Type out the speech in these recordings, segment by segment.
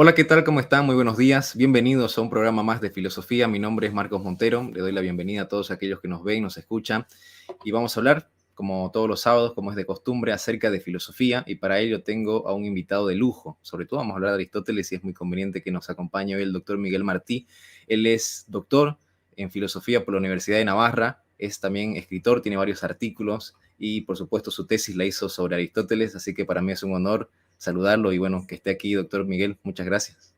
Hola, ¿qué tal? ¿Cómo están? Muy buenos días. Bienvenidos a un programa más de filosofía. Mi nombre es Marcos Montero. Le doy la bienvenida a todos aquellos que nos ven, nos escuchan. Y vamos a hablar, como todos los sábados, como es de costumbre, acerca de filosofía. Y para ello tengo a un invitado de lujo. Sobre todo vamos a hablar de Aristóteles y es muy conveniente que nos acompañe hoy el doctor Miguel Martí. Él es doctor en filosofía por la Universidad de Navarra. Es también escritor, tiene varios artículos y, por supuesto, su tesis la hizo sobre Aristóteles. Así que para mí es un honor saludarlo y bueno, que esté aquí, doctor Miguel. Muchas gracias.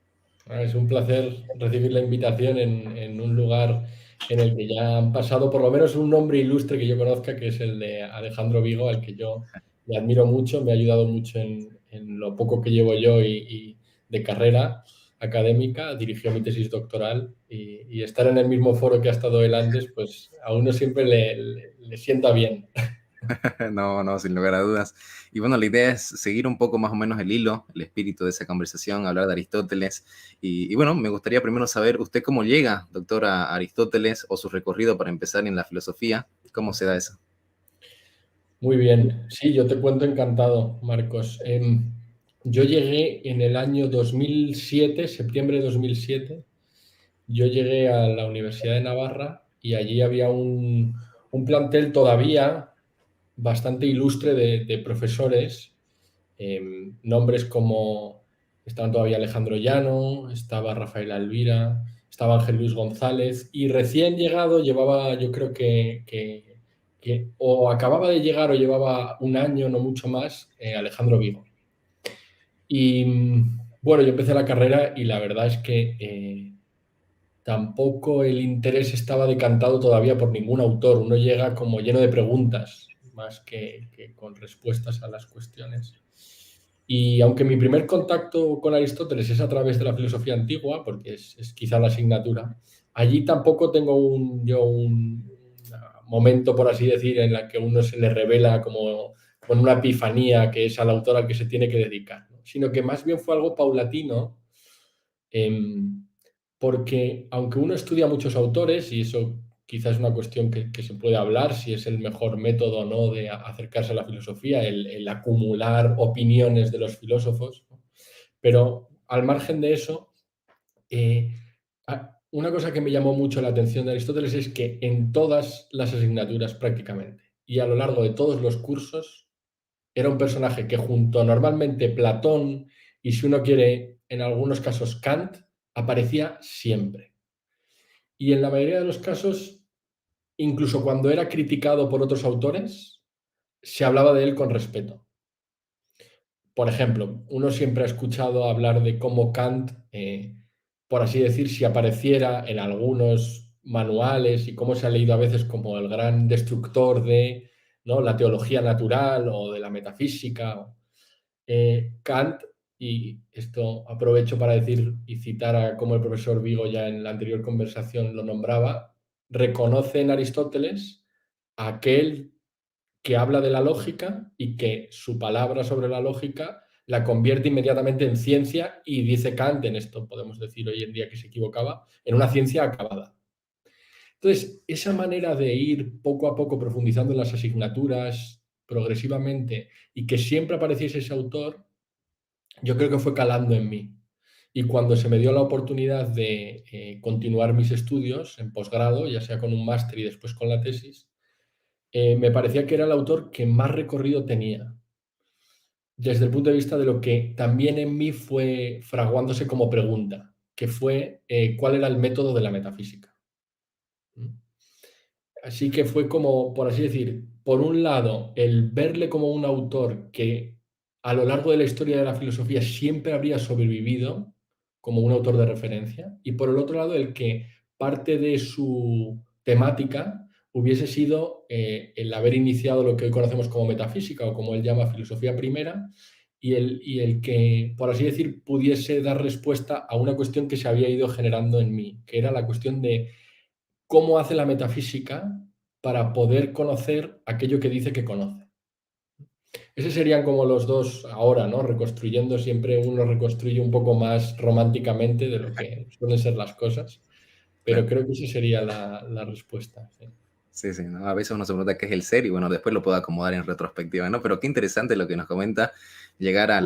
Es un placer recibir la invitación en un lugar en el que ya han pasado por lo menos un nombre ilustre que yo conozca, que es el de Alejandro Vigo, al que yo le admiro mucho, me ha ayudado mucho en lo poco que llevo yo y de carrera académica, dirigió mi tesis doctoral y estar en el mismo foro que ha estado él antes, pues a uno siempre le sienta bien. No, no, sin lugar a dudas. Y bueno, la idea es seguir un poco más o menos el hilo, el espíritu de esa conversación, hablar de Aristóteles. Y bueno, me gustaría primero saber usted cómo llega, doctor, a Aristóteles o su recorrido para empezar en la filosofía. ¿Cómo se da eso? Muy bien, sí, yo te cuento encantado, Marcos. Yo llegué en el año 2007, septiembre de 2007. Yo llegué a la Universidad de Navarra y allí había un plantel todavía bastante ilustre de profesores, nombres como estaban todavía Alejandro Llano, estaba Rafael Alvira, estaba Ángel Luis González, y recién llegado llevaba, yo creo que o acababa de llegar o llevaba un año, no mucho más, Alejandro Vigo. Y bueno, yo empecé la carrera y la verdad es que tampoco el interés estaba decantado todavía por ningún autor. Uno llega como lleno de preguntas, más que con respuestas a las cuestiones. Y aunque mi primer contacto con Aristóteles es a través de la filosofía antigua, porque es quizá la asignatura, allí tampoco tengo un momento, por así decir, en la que uno se le revela como con una epifanía que es al autor al que se tiene que dedicar, ¿no? Sino que más bien fue algo paulatino, em, porque aunque uno estudia muchos autores, y eso quizás es una cuestión que se puede hablar, si es el mejor método o no de acercarse a la filosofía, el acumular opiniones de los filósofos, ¿no? Pero al margen de eso, eh, una cosa que me llamó mucho la atención de Aristóteles es que en todas las asignaturas prácticamente y a lo largo de todos los cursos era un personaje que junto a normalmente Platón y, si uno quiere, en algunos casos Kant, aparecía siempre. Y en la mayoría de los casos, incluso cuando era criticado por otros autores, se hablaba de él con respeto. Por ejemplo, uno siempre ha escuchado hablar de cómo Kant, por así decir, si apareciera en algunos manuales y cómo se ha leído a veces como el gran destructor de, ¿no?, la teología natural o de la metafísica. Kant, y esto aprovecho para decir y citar a cómo el profesor Vigo ya en la anterior conversación lo nombraba, reconoce en Aristóteles a aquel que habla de la lógica y que su palabra sobre la lógica la convierte inmediatamente en ciencia, y dice Kant, en esto podemos decir hoy en día que se equivocaba, en una ciencia acabada. Entonces, esa manera de ir poco a poco profundizando en las asignaturas progresivamente y que siempre apareciese ese autor, yo creo que fue calando en mí. Y cuando se me dio la oportunidad de continuar mis estudios en posgrado, ya sea con un máster y después con la tesis, me parecía que era el autor que más recorrido tenía, desde el punto de vista de lo que también en mí fue fraguándose como pregunta, que fue cuál era el método de la metafísica. ¿Mm? Así que fue como, por así decir, por un lado, el verle como un autor que a lo largo de la historia de la filosofía siempre habría sobrevivido como un autor de referencia, y por el otro lado, el que parte de su temática hubiese sido el haber iniciado lo que hoy conocemos como metafísica, o como él llama filosofía primera, y el que, por así decir, pudiese dar respuesta a una cuestión que se había ido generando en mí, que era la cuestión de cómo hace la metafísica para poder conocer aquello que dice que conoce. Esos serían como los dos ahora, ¿no? Reconstruyendo, siempre uno reconstruye un poco más románticamente de lo que suelen ser las cosas, pero Claro. creo que esa sería la respuesta. Sí. Sí, sí, ¿no? A veces uno se pregunta qué es el ser y bueno, después lo puedo acomodar en retrospectiva, ¿no? Pero qué interesante lo que nos comenta, llegar a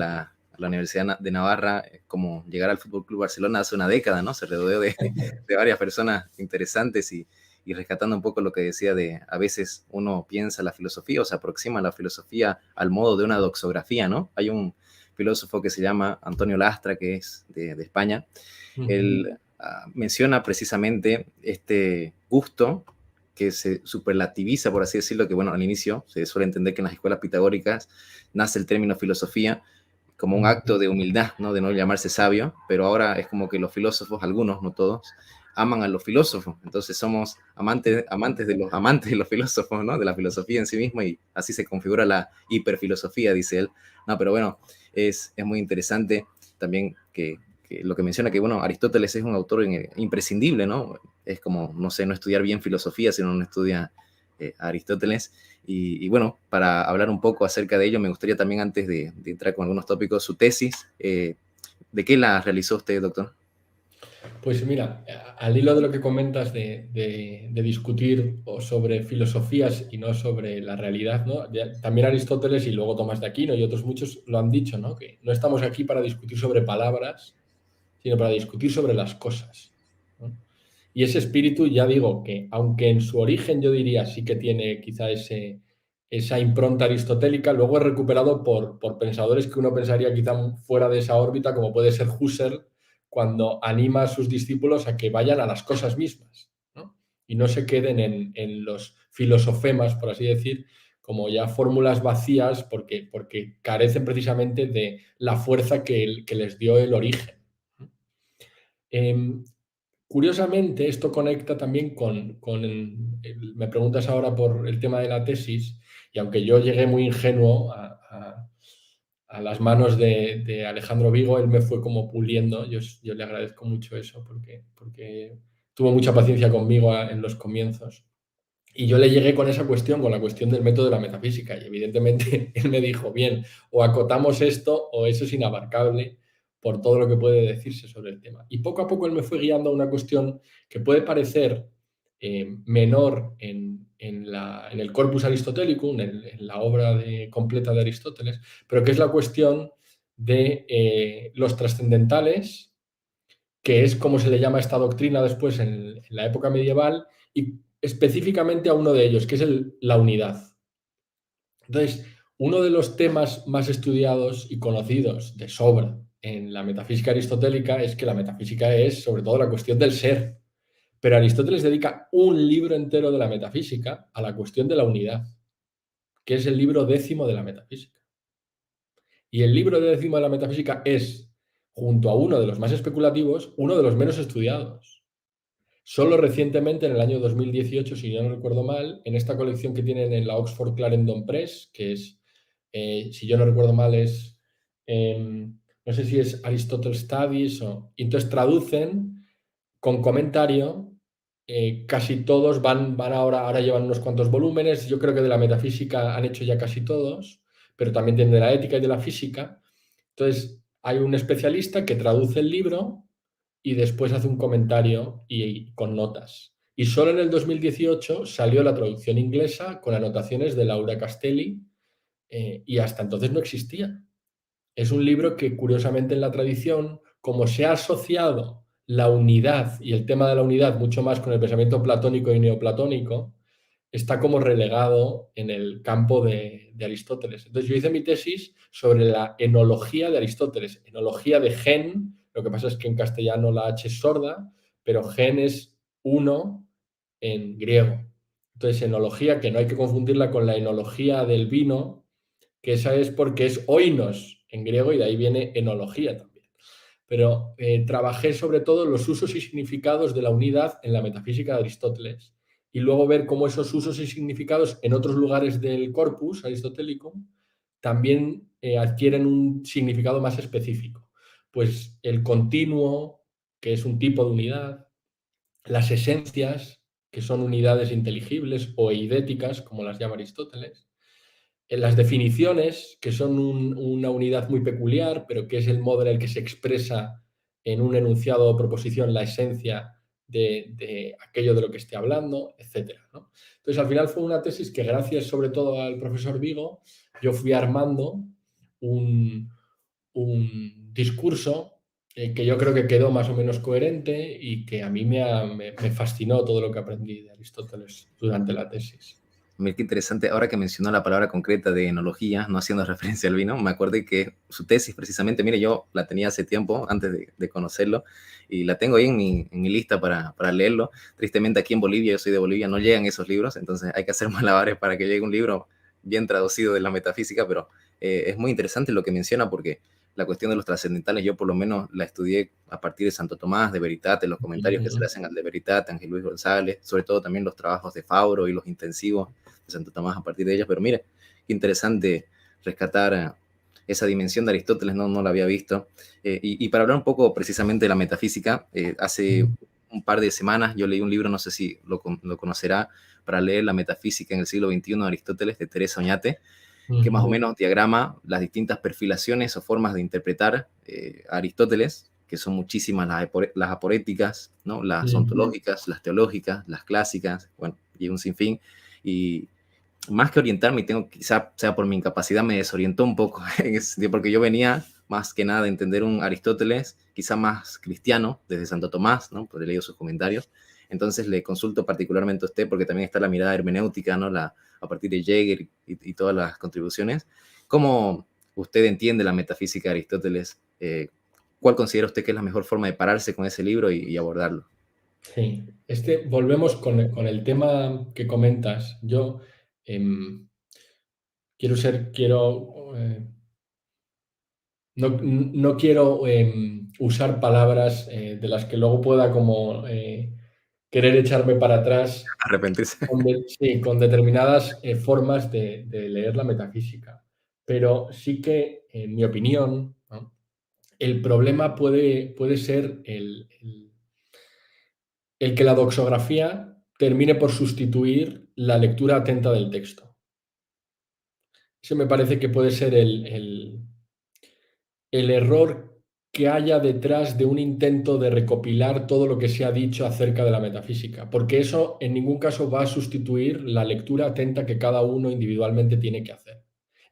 a la Universidad de Navarra, como llegar al Fútbol Club Barcelona hace una década, ¿no? Se rodeó de varias personas interesantes y rescatando un poco lo que decía de a veces uno piensa la filosofía o se aproxima a la filosofía al modo de una doxografía, ¿no? Hay un filósofo que se llama Antonio Lastra, que es de España. Él menciona precisamente este gusto que se superlativiza, por así decirlo, que bueno, al inicio se suele entender que en las escuelas pitagóricas nace el término filosofía como un acto de humildad, ¿no? De no llamarse sabio, pero ahora es como que los filósofos, algunos, no todos, aman a los filósofos, entonces somos amantes de los filósofos, ¿no? De la filosofía en sí misma y así se configura la hiperfilosofía, dice él. No, pero bueno, es muy interesante también que lo que menciona que, bueno, Aristóteles es un autor imprescindible, ¿no? Es como, no sé, no estudiar bien filosofía si uno no estudia Aristóteles. Y bueno, para hablar un poco acerca de ello, me gustaría también, antes de entrar con algunos tópicos, su tesis. ¿De qué la realizó usted, doctor? Pues mira, al hilo de lo que comentas de discutir sobre filosofías y no sobre la realidad, ¿no? También Aristóteles y luego Tomás de Aquino y otros muchos lo han dicho, ¿no? Que no estamos aquí para discutir sobre palabras, sino para discutir sobre las cosas, ¿no? Y ese espíritu, ya digo, que aunque en su origen yo diría sí que tiene quizá esa impronta aristotélica, luego es recuperado por pensadores que uno pensaría quizá fuera de esa órbita, como puede ser Husserl, cuando anima a sus discípulos a que vayan a las cosas mismas, ¿no? Y no se queden en los filosofemas, por así decir, como ya fórmulas vacías, porque carecen precisamente de la fuerza que les dio el origen. Curiosamente, esto conecta también me preguntas ahora por el tema de la tesis, y aunque yo llegué muy ingenuo a las manos de Alejandro Vigo, él me fue como puliendo. Yo le agradezco mucho eso porque tuvo mucha paciencia conmigo en los comienzos. Y yo le llegué con esa cuestión, con la cuestión del método de la metafísica. Y evidentemente él me dijo, bien, o acotamos esto o eso es inabarcable por todo lo que puede decirse sobre el tema. Y poco a poco él me fue guiando a una cuestión que puede parecer menor en el corpus aristotelicum, en la obra completa de Aristóteles, pero que es la cuestión de los trascendentales, que es como se le llama esta doctrina después en la época medieval, y específicamente a uno de ellos, que es la unidad. Entonces, uno de los temas más estudiados y conocidos de sobra en la metafísica aristotélica es que la metafísica es sobre todo la cuestión del ser, pero Aristóteles dedica un libro entero de la metafísica a la cuestión de la unidad, que es el libro 10º de la metafísica. Y el libro 10º de la metafísica es, junto a uno de los más especulativos, uno de los menos estudiados. Solo recientemente, en el año 2018, si yo no recuerdo mal, en esta colección que tienen en la Oxford Clarendon Press, que es, si yo no recuerdo mal, no sé si es Aristotle Studies, y entonces traducen con comentario. Casi todos van ahora llevan unos cuantos volúmenes. Yo creo que de la metafísica han hecho ya casi todos, pero también tienen de la ética y de la física. Entonces, hay un especialista que traduce el libro y después hace un comentario con notas. Y solo en el 2018 salió la traducción inglesa con anotaciones de Laura Castelli, y hasta entonces no existía. Es un libro que, curiosamente, en la tradición, como se ha asociado la unidad y el tema de la unidad mucho más con el pensamiento platónico y neoplatónico, está como relegado en el campo de Aristóteles. Entonces yo hice mi tesis sobre la enología de Aristóteles, enología de gen. Lo que pasa es que en castellano la H es sorda, pero gen es uno en griego. Entonces, enología, que no hay que confundirla con la enología del vino, que esa es porque es oinos en griego y de ahí viene enología también. Pero trabajé sobre todo los usos y significados de la unidad en la metafísica de Aristóteles y luego ver cómo esos usos y significados en otros lugares del corpus aristotélico también adquieren un significado más específico. Pues el continuo, que es un tipo de unidad, las esencias, que son unidades inteligibles o eidéticas, como las llama Aristóteles, en las definiciones, que son una unidad muy peculiar, pero que es el modo en el que se expresa en un enunciado o proposición la esencia de aquello de lo que esté hablando, etc., ¿no? Entonces, al final fue una tesis que, gracias sobre todo al profesor Vigo, yo fui armando un discurso que yo creo que quedó más o menos coherente y que a mí me fascinó todo lo que aprendí de Aristóteles durante la tesis. Mira qué interesante, ahora que mencionó la palabra concreta de enología, no haciendo referencia al vino, me acordé que su tesis precisamente, mire, yo la tenía hace tiempo, antes de conocerlo, y la tengo ahí en mi lista para leerlo. Tristemente aquí en Bolivia, yo soy de Bolivia, no llegan esos libros, entonces hay que hacer malabares para que llegue un libro bien traducido de la metafísica, pero es muy interesante lo que menciona porque la cuestión de los trascendentales, yo por lo menos la estudié a partir de Santo Tomás, de Veritate, los comentarios que se le hacen al de Veritate, Ángel Luis González, sobre todo también los trabajos de Fabro y los intensivos de Santo Tomás a partir de ellos, pero mire, qué interesante rescatar esa dimensión de Aristóteles, no la había visto. Y para hablar un poco precisamente de la metafísica, hace un par de semanas yo leí un libro, no sé si lo conocerá, para leer la metafísica en el siglo XXI de Aristóteles, de Teresa Oñate, que más o menos diagrama las distintas perfilaciones o formas de interpretar a Aristóteles, que son muchísimas las aporéticas, ¿no? Las ontológicas, las teológicas, las clásicas, bueno, y un sinfín. Y más que orientarme, quizá sea por mi incapacidad, me desorientó un poco, en ese sentido, porque yo venía más que nada de entender un Aristóteles, quizá más cristiano, desde Santo Tomás, ¿no? Pues he leído sus comentarios. Entonces le consulto particularmente a usted, porque también está la mirada hermenéutica, ¿no? A partir de Jäger y todas las contribuciones. ¿Cómo usted entiende la metafísica de Aristóteles? ¿Cuál considera usted que es la mejor forma de pararse con ese libro y abordarlo? Sí, volvemos con el tema que comentas. Yo no quiero usar palabras de las que luego pueda como querer echarme para atrás Arrepentirse. sí, con determinadas formas de leer la metafísica. Pero sí que, en mi opinión, ¿no? El problema puede ser el que la doxografía termine por sustituir la lectura atenta del texto. Ese me parece que puede ser el error que haya detrás de un intento de recopilar todo lo que se ha dicho acerca de la metafísica, porque eso en ningún caso va a sustituir la lectura atenta que cada uno individualmente tiene que hacer.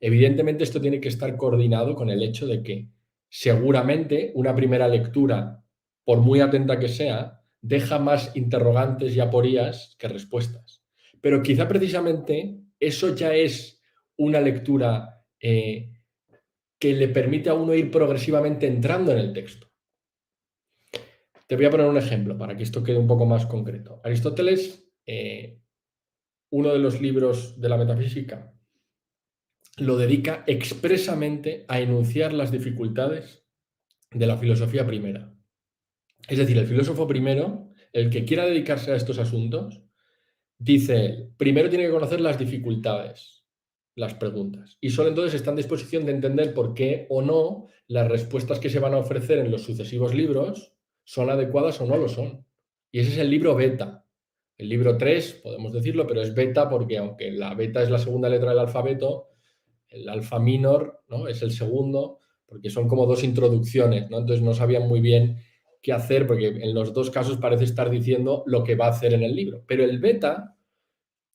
Evidentemente esto tiene que estar coordinado con el hecho de que seguramente una primera lectura, por muy atenta que sea, deja más interrogantes y aporías que respuestas. Pero quizá precisamente eso ya es una lectura que le permite a uno ir progresivamente entrando en el texto. Te voy a poner un ejemplo para que esto quede un poco más concreto. Aristóteles, uno de los libros de la metafísica, lo dedica expresamente a enunciar las dificultades de la filosofía primera. Es decir, el filósofo primero, el que quiera dedicarse a estos asuntos, dice, primero tiene que conocer las dificultades, las preguntas, y solo entonces está en disposición de entender por qué o no las respuestas que se van a ofrecer en los sucesivos libros son adecuadas o no lo son. Y ese es el libro beta. El libro 3, podemos decirlo, pero es beta porque aunque la beta es la segunda letra del alfabeto, el alfa minor, ¿no? Es el segundo, porque son como dos introducciones, ¿no? Entonces no sabían muy bien qué hacer, porque en los dos casos parece estar diciendo lo que va a hacer en el libro. Pero el beta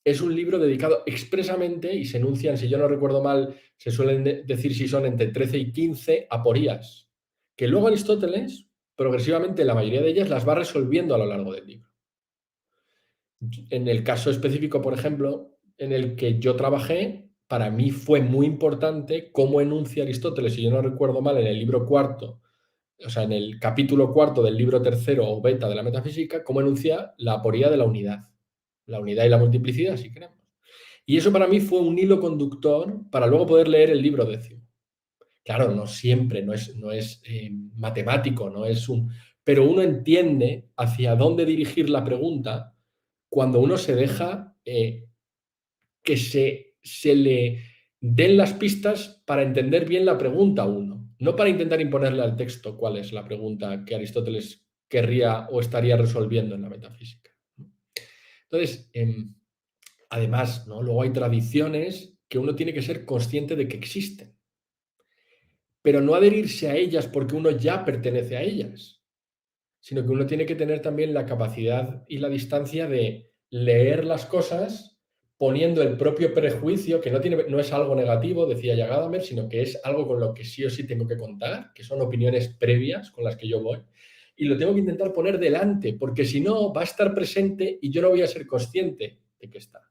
es un libro dedicado expresamente, y se enuncian, si yo no recuerdo mal, se suelen decir si son entre 13 y 15 aporías, que luego Aristóteles, progresivamente, la mayoría de ellas las va resolviendo a lo largo del libro. En el caso específico, por ejemplo, en el que yo trabajé, para mí fue muy importante cómo enuncia Aristóteles, si yo no recuerdo mal, en el libro cuarto, o sea, en el capítulo cuarto del libro tercero o beta de la metafísica, cómo enuncia la aporía de la unidad y la multiplicidad, si queremos. Y eso para mí fue un hilo conductor para luego poder leer el libro décimo. Claro, no siempre, no es matemático, no es un... Pero uno entiende hacia dónde dirigir la pregunta cuando uno se deja que se le den las pistas para entender bien la pregunta a uno, no para intentar imponerle al texto cuál es la pregunta que Aristóteles querría o estaría resolviendo en la metafísica. Entonces, además, ¿no? Luego hay tradiciones que uno tiene que ser consciente de que existen, pero no adherirse a ellas porque uno ya pertenece a ellas, sino que uno tiene que tener también la capacidad y la distancia de leer las cosas poniendo el propio prejuicio, que no es algo negativo, decía ya Gadamer, sino que es algo con lo que sí o sí tengo que contar, que son opiniones previas con las que yo voy, y lo tengo que intentar poner delante, porque si no, va a estar presente y yo no voy a ser consciente de que está.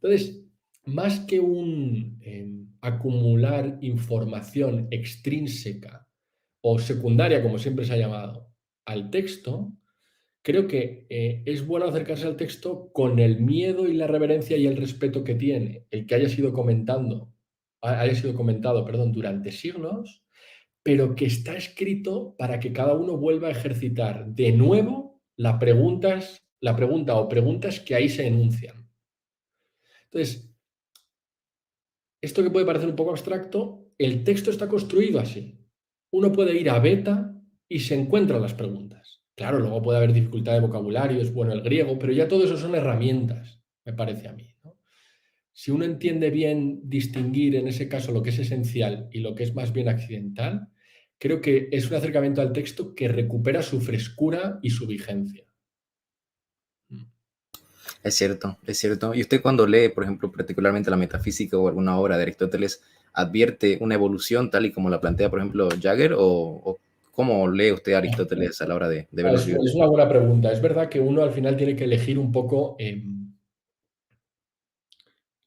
Entonces, más que un acumular información extrínseca o secundaria, como siempre se ha llamado, al texto, creo que es bueno acercarse al texto con el miedo y la reverencia y el respeto que tiene el que haya sido comentado, perdón, durante siglos, pero que está escrito para que cada uno vuelva a ejercitar de nuevo la pregunta o preguntas que ahí se enuncian. Entonces, esto que puede parecer un poco abstracto, el texto está construido así. Uno puede ir a beta y se encuentran las preguntas. Claro, luego puede haber dificultad de vocabulario, es bueno el griego, pero ya todo eso son herramientas, me parece a mí, ¿no? Si uno entiende bien distinguir en ese caso lo que es esencial y lo que es más bien accidental, creo que es un acercamiento al texto que recupera su frescura y su vigencia. Es cierto, es cierto. Y usted cuando lee, por ejemplo, particularmente la metafísica o alguna obra de Aristóteles, ¿advierte una evolución tal y como la plantea, por ejemplo, Jagger? ¿O cómo lee usted a Aristóteles a la hora de ver los libros? Es una buena pregunta. Es verdad que uno al final tiene que elegir un poco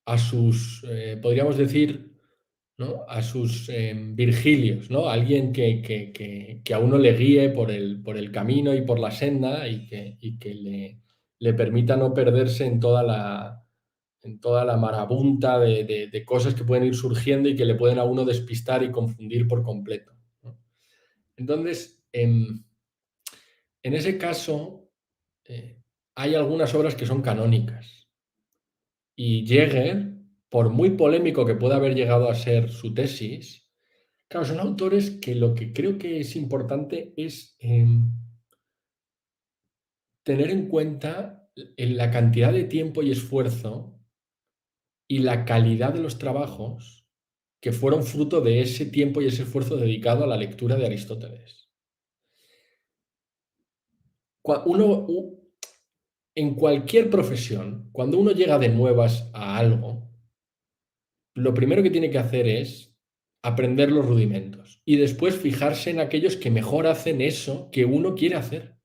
a sus, podríamos decir, ¿no? A sus Virgilios, ¿no? Alguien que a uno le guíe por el camino y por la senda y que le permita no perderse en toda la marabunta de cosas que pueden ir surgiendo y que le pueden a uno despistar y confundir por completo, ¿no? Entonces, en ese caso, hay algunas obras que son canónicas. Y Jäger, por muy polémico que pueda haber llegado a ser su tesis, claro, son autores que lo que creo que es importante es tener en cuenta la cantidad de tiempo y esfuerzo y la calidad de los trabajos que fueron fruto de ese tiempo y ese esfuerzo dedicado a la lectura de Aristóteles. En cualquier profesión, cuando uno llega de nuevas a algo, lo primero que tiene que hacer es aprender los rudimentos y después fijarse en aquellos que mejor hacen eso que uno quiere hacer.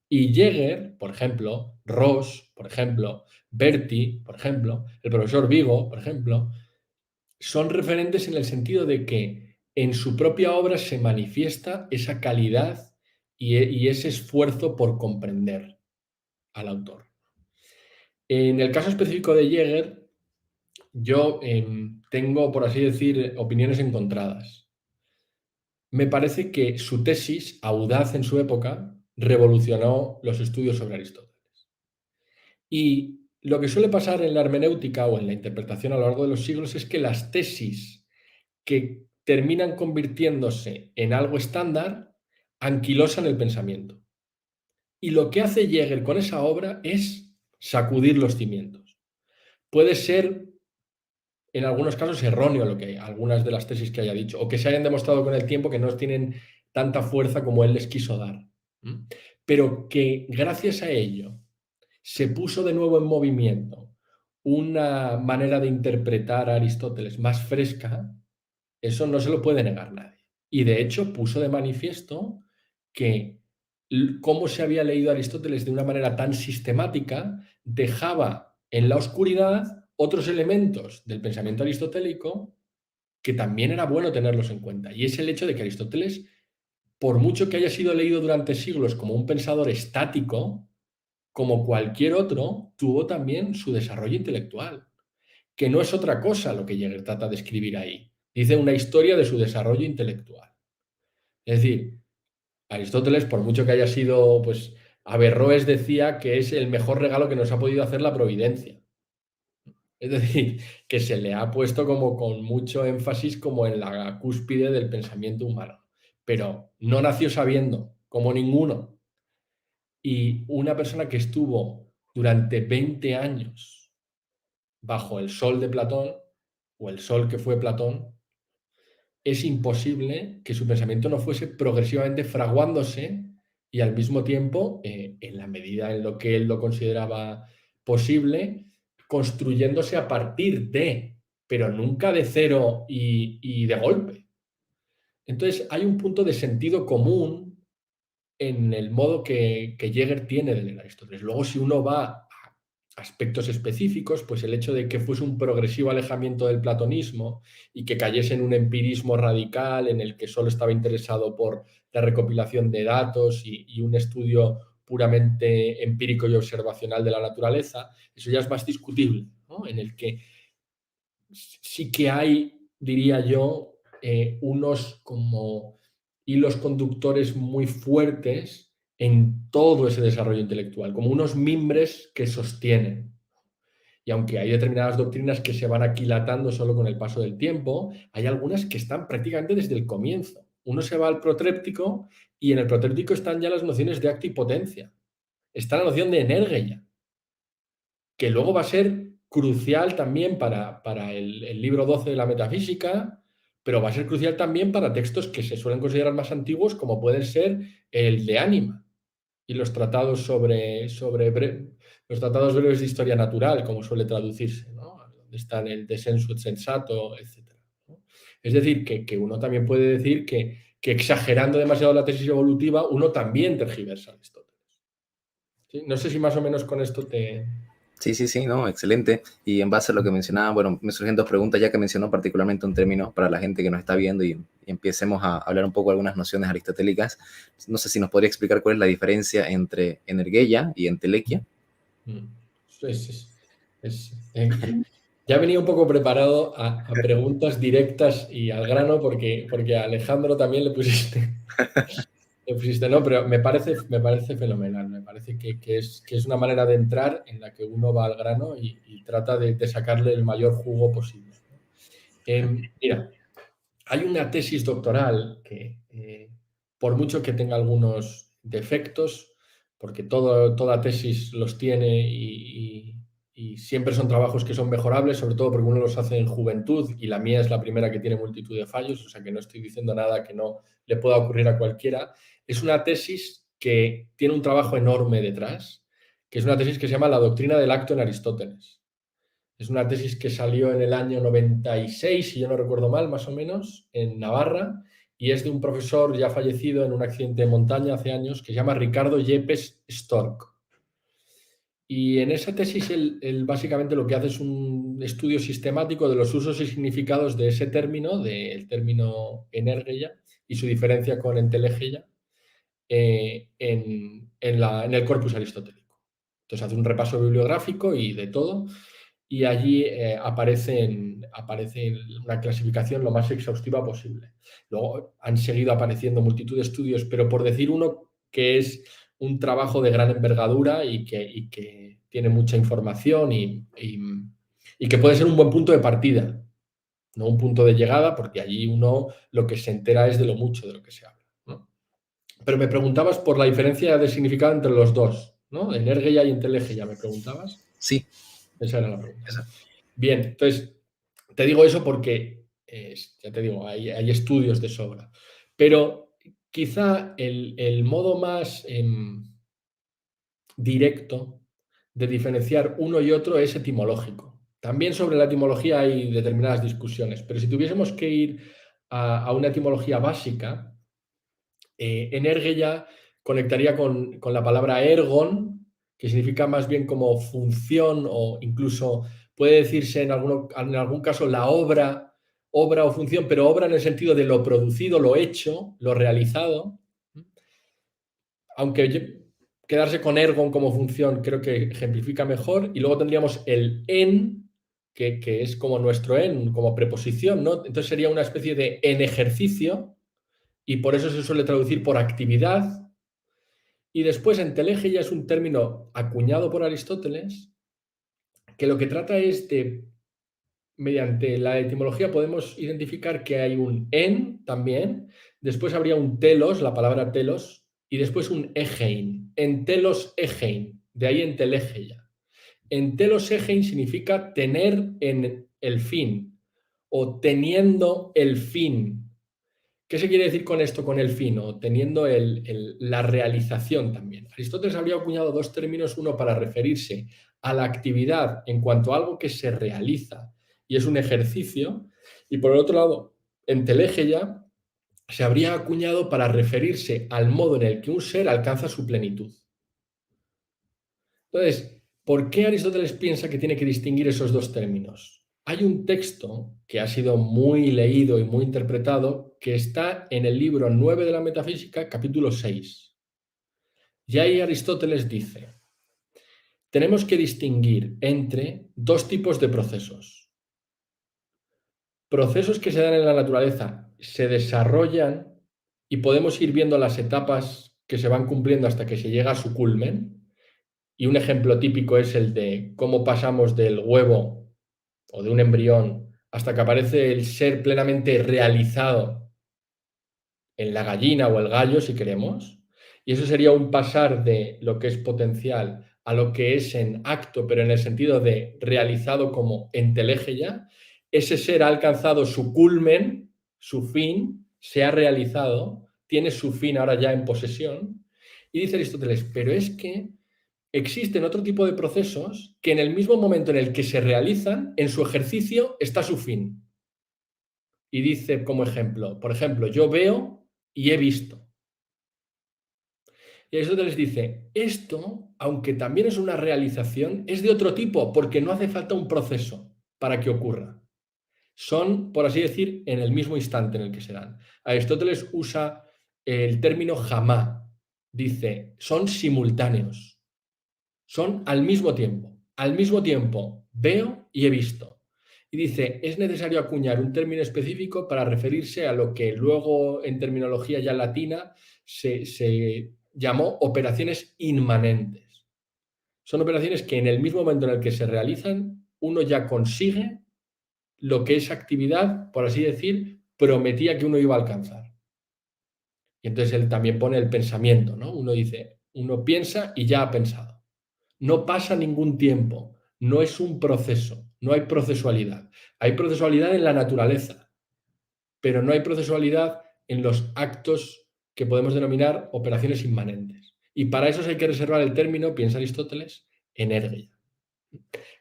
Y Jäger, por ejemplo, Ross, por ejemplo, Berti, por ejemplo, el profesor Vigo, por ejemplo, son referentes en el sentido de que en su propia obra se manifiesta esa calidad y ese esfuerzo por comprender al autor. En el caso específico de Jäger, yo tengo, por así decir, opiniones encontradas. Me parece que su tesis, audaz en su época, revolucionó los estudios sobre Aristóteles. Y lo que suele pasar en la hermenéutica o en la interpretación a lo largo de los siglos es que las tesis que terminan convirtiéndose en algo estándar anquilosan el pensamiento. Y lo que hace Jäger con esa obra es sacudir los cimientos. Puede ser en algunos casos erróneo algunas de las tesis que haya dicho, o que se hayan demostrado con el tiempo que no tienen tanta fuerza como él les quiso dar. Pero que gracias a ello se puso de nuevo en movimiento una manera de interpretar a Aristóteles más fresca, eso no se lo puede negar nadie. Y de hecho puso de manifiesto que cómo se había leído Aristóteles de una manera tan sistemática dejaba en la oscuridad otros elementos del pensamiento aristotélico que también era bueno tenerlos en cuenta. Y es el hecho de que Aristóteles, por mucho que haya sido leído durante siglos como un pensador estático, como cualquier otro, tuvo también su desarrollo intelectual, que no es otra cosa lo que Jäger trata de escribir ahí. Dice una historia de su desarrollo intelectual. Es decir, Aristóteles, por mucho que haya sido, pues, Averroes decía que es el mejor regalo que nos ha podido hacer la providencia. Es decir, que se le ha puesto como con mucho énfasis como en la cúspide del pensamiento humano. Pero no nació sabiendo, como ninguno. Y una persona que estuvo durante 20 años bajo el sol de Platón, o el sol que fue Platón, es imposible que su pensamiento no fuese progresivamente fraguándose y al mismo tiempo, en la medida en lo que él lo consideraba posible, construyéndose a partir de, pero nunca de cero y de golpe. Entonces hay un punto de sentido común en el modo que Jäger tiene de leer a Aristóteles. Luego, si uno va a aspectos específicos, pues el hecho de que fuese un progresivo alejamiento del platonismo y que cayese en un empirismo radical en el que solo estaba interesado por la recopilación de datos y un estudio puramente empírico y observacional de la naturaleza, eso ya es más discutible, ¿no? En el que sí que hay, diría yo, unos como hilos conductores muy fuertes en todo ese desarrollo intelectual, como unos mimbres que sostienen. Y aunque hay determinadas doctrinas que se van aquilatando solo con el paso del tiempo, hay algunas que están prácticamente desde el comienzo. Uno se va al protéptico y en el protéptico están ya las nociones de acto y potencia. Está la noción de energía, que luego va a ser crucial también para el libro 12 de la metafísica, pero va a ser crucial también para textos que se suelen considerar más antiguos, como pueden ser el de Ánima y los tratados los tratados breves de historia natural, como suele traducirse, ¿no? Donde están el De sensu et sensato, etc., ¿no? Es decir, que uno también puede decir que exagerando demasiado la tesis evolutiva, uno también tergiversa a Aristóteles. ¿Sí? No sé si más o menos con esto te... Sí, sí, sí, no, excelente. Y en base a lo que mencionaba, bueno, me surgen dos preguntas, ya que mencionó particularmente un término para la gente que nos está viendo y empecemos a hablar un poco de algunas nociones aristotélicas. No sé si nos podría explicar cuál es la diferencia entre energía y entelequia. Es- ya venía un poco preparado a preguntas directas y al grano porque a Alejandro también le pusiste, no, pero me parece fenomenal, me parece que es una manera de entrar en la que uno va al grano y trata de sacarle el mayor jugo posible, ¿no? Mira, hay una tesis doctoral que, por mucho que tenga algunos defectos, porque toda tesis los tiene y siempre son trabajos que son mejorables, sobre todo porque uno los hace en juventud y la mía es la primera que tiene multitud de fallos, o sea que no estoy diciendo nada que no le pueda ocurrir a cualquiera. Es una tesis que tiene un trabajo enorme detrás, que es una tesis que se llama La doctrina del acto en Aristóteles. Es una tesis que salió en el año 96, si yo no recuerdo mal, más o menos, en Navarra, y es de un profesor ya fallecido en un accidente de montaña hace años, que se llama Ricardo Yepes Stork. Y en esa tesis él básicamente lo que hace es un estudio sistemático de los usos y significados de ese término, del término energía, y su diferencia con entelegeia en el corpus aristotélico. Entonces hace un repaso bibliográfico y de todo, y allí aparece una clasificación lo más exhaustiva posible. Luego han seguido apareciendo multitud de estudios, pero por decir uno que es un trabajo de gran envergadura y que tiene mucha información y que puede ser un buen punto de partida, no un punto de llegada, porque allí uno lo que se entera es de lo mucho de lo que se habla, ¿no? Pero me preguntabas por la diferencia de significado entre los dos, ¿no? Energía y entelegeia, me preguntabas. Sí, Esa era la pregunta, ¿no? esa. Bien, entonces te digo eso porque, ya te digo, hay estudios de sobra. Pero quizá el modo más directo de diferenciar uno y otro es etimológico. También sobre la etimología hay determinadas discusiones, pero si tuviésemos que ir a una etimología básica, energía conectaría con la palabra ergon, que significa más bien como función o incluso puede decirse en algún caso la obra o función, pero obra en el sentido de lo producido, lo hecho, lo realizado. Aunque quedarse con ergon como función creo que ejemplifica mejor. Y luego tendríamos el en, que es como nuestro en, como preposición, ¿no? Entonces sería una especie de en ejercicio y por eso se suele traducir por actividad. Y después enteleje ya es un término acuñado por Aristóteles que lo que trata es de, mediante la etimología podemos identificar que hay un en también, después habría un telos, la palabra telos, y después un egein, entelos egein, de ahí entelegeia. Entelos egein significa tener en el fin o teniendo el fin. ¿Qué se quiere decir con esto, con el fin o teniendo la realización también? Aristóteles habría acuñado dos términos, uno para referirse a la actividad en cuanto a algo que se realiza y es un ejercicio, y por el otro lado, entelegeia se habría acuñado para referirse al modo en el que un ser alcanza su plenitud. Entonces, ¿por qué Aristóteles piensa que tiene que distinguir esos dos términos? Hay un texto que ha sido muy leído y muy interpretado que está en el libro 9 de la Metafísica, capítulo 6. Y ahí Aristóteles dice, tenemos que distinguir entre dos tipos de procesos. Procesos que se dan en la naturaleza, se desarrollan y podemos ir viendo las etapas que se van cumpliendo hasta que se llega a su culmen. Y un ejemplo típico es el de cómo pasamos del huevo o de un embrión hasta que aparece el ser plenamente realizado en la gallina o el gallo, si queremos. Y eso sería un pasar de lo que es potencial a lo que es en acto, pero en el sentido de realizado como entelegeia. Ese ser ha alcanzado su culmen, su fin, se ha realizado, tiene su fin ahora ya en posesión. Y dice Aristóteles, pero es que existen otro tipo de procesos que en el mismo momento en el que se realizan, en su ejercicio está su fin. Y dice como ejemplo, por ejemplo, yo veo y he visto. Y eso les dice, esto, aunque también es una realización, es de otro tipo, porque no hace falta un proceso para que ocurra. Son, por así decir, en el mismo instante en el que se dan. Aristóteles usa el término jamá. Dice, son simultáneos. Son al mismo tiempo. Al mismo tiempo veo y he visto. Y dice, es necesario acuñar un término específico para referirse a lo que luego en terminología ya latina se llamó operaciones inmanentes. Son operaciones que en el mismo momento en el que se realizan, uno ya consigue lo que esa actividad, por así decir, prometía que uno iba a alcanzar. Y entonces él también pone el pensamiento, ¿no? Uno dice, uno piensa y ya ha pensado. No pasa ningún tiempo, no es un proceso, no hay procesualidad. Hay procesualidad en la naturaleza, pero no hay procesualidad en los actos que podemos denominar operaciones inmanentes. Y para eso hay que reservar el término, piensa Aristóteles, energía.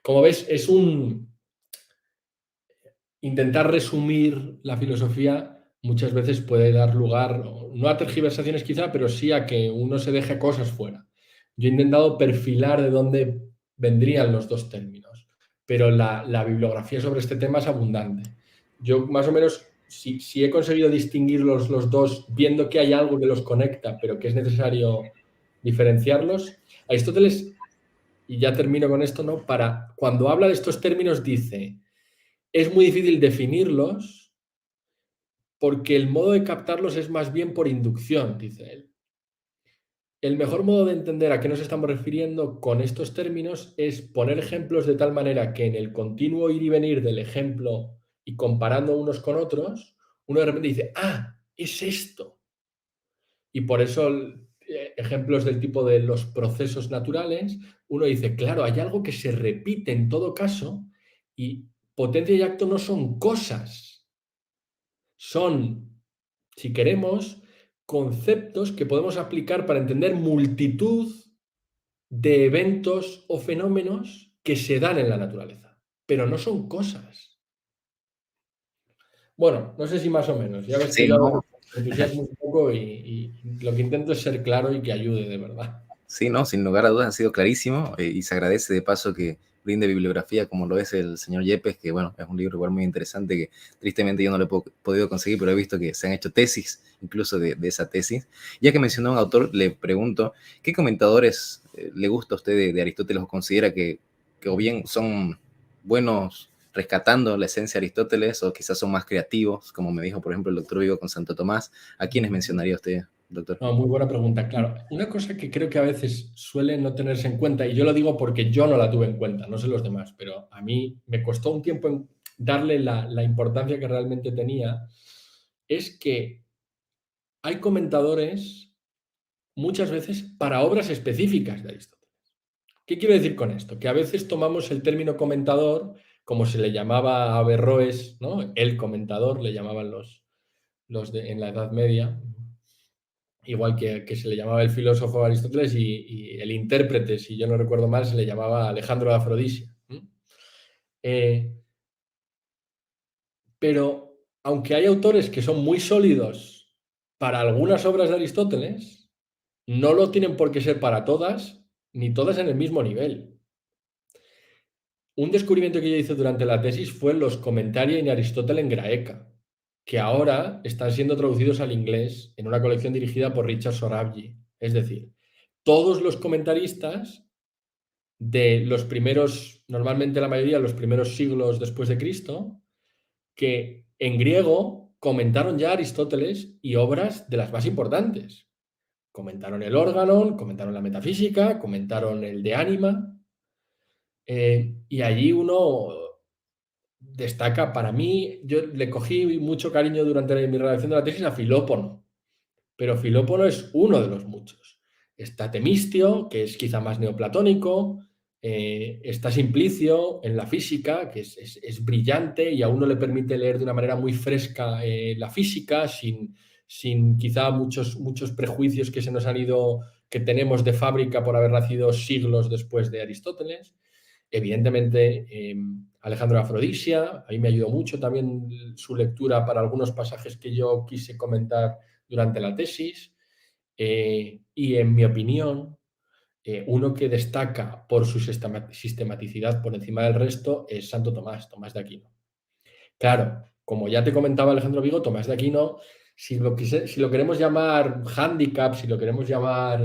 Como ves, es un intentar resumir la filosofía muchas veces puede dar lugar, no a tergiversaciones quizá, pero sí a que uno se deje cosas fuera. Yo he intentado perfilar de dónde vendrían los dos términos, pero la bibliografía sobre este tema es abundante. Yo más o menos, si he conseguido distinguir los dos, viendo que hay algo que los conecta, pero que es necesario diferenciarlos, Aristóteles, y ya termino con esto, ¿no? Cuando habla de estos términos dice, es muy difícil definirlos porque el modo de captarlos es más bien por inducción, dice él. El mejor modo de entender a qué nos estamos refiriendo con estos términos es poner ejemplos de tal manera que en el continuo ir y venir del ejemplo y comparando unos con otros, uno de repente dice, ah, es esto. Y por eso ejemplos del tipo de los procesos naturales, uno dice, claro, hay algo que se repite en todo caso y potencia y acto no son cosas, son, si queremos, conceptos que podemos aplicar para entender multitud de eventos o fenómenos que se dan en la naturaleza, pero no son cosas. Bueno, no sé si más o menos, ya ves que Sí, yo no, me entusiasmo un poco y lo que intento es ser claro y que ayude de verdad. sí, no, sin lugar a dudas ha sido clarísimo y se agradece de paso que brinde bibliografía como lo es el señor Yepes, que bueno, es un libro igual muy interesante que tristemente yo no lo he podido conseguir, pero he visto que se han hecho tesis incluso de esa tesis. Ya que mencionó a un autor, le pregunto, ¿qué comentadores le gusta a usted de Aristóteles o considera que o bien son buenos rescatando la esencia de Aristóteles o quizás son más creativos, como me dijo por ejemplo el doctor Vigo con Santo Tomás? ¿A quiénes mencionaría usted, doctor? No, muy buena pregunta, claro. Una cosa que creo que a veces suele no tenerse en cuenta, y yo lo digo porque yo no la tuve en cuenta, no sé los demás, pero a mí me costó un tiempo en darle la importancia que realmente tenía, es que hay comentadores muchas veces para obras específicas de Aristóteles. ¿Qué quiero decir con esto? Que a veces tomamos el término comentador, como se le llamaba a Averroes, ¿no? El comentador, le llamaban en la Edad Media, igual que se le llamaba el filósofo Aristóteles y el intérprete, si yo no recuerdo mal, se le llamaba Alejandro de Afrodisia. Eh, pero aunque hay autores que son muy sólidos para algunas obras de Aristóteles, no lo tienen por qué ser para todas, ni todas en el mismo nivel. Un descubrimiento que yo hice durante la tesis fue los Commentarii in Aristotle en Graeca, que ahora están siendo traducidos al inglés en una colección dirigida por Richard Sorabji. Es decir, todos los comentaristas de los primeros, normalmente la mayoría de los primeros siglos después de Cristo, que en griego comentaron ya Aristóteles y obras de las más importantes. Comentaron el Órganon, comentaron la metafísica, comentaron el de Ánima, y allí uno destaca, para mí, yo le cogí mucho cariño durante mi redacción de la tesis a Filópono, pero Filópono es uno de los muchos. Está Temistio, que es quizá más neoplatónico, está Simplicio en la física, que es brillante y a uno le permite leer de una manera muy fresca la física, sin quizá muchos prejuicios que se nos han ido, que tenemos de fábrica por haber nacido siglos después de Aristóteles. Evidentemente, Alejandro de Afrodisia, a mí me ayudó mucho también su lectura para algunos pasajes que yo quise comentar durante la tesis. Y en mi opinión, uno que destaca por su sistematicidad por encima del resto es Santo Tomás, Tomás de Aquino. Claro, como ya te comentaba Alejandro Vigo, Tomás de Aquino, si lo queremos llamar hándicap, si lo queremos llamar,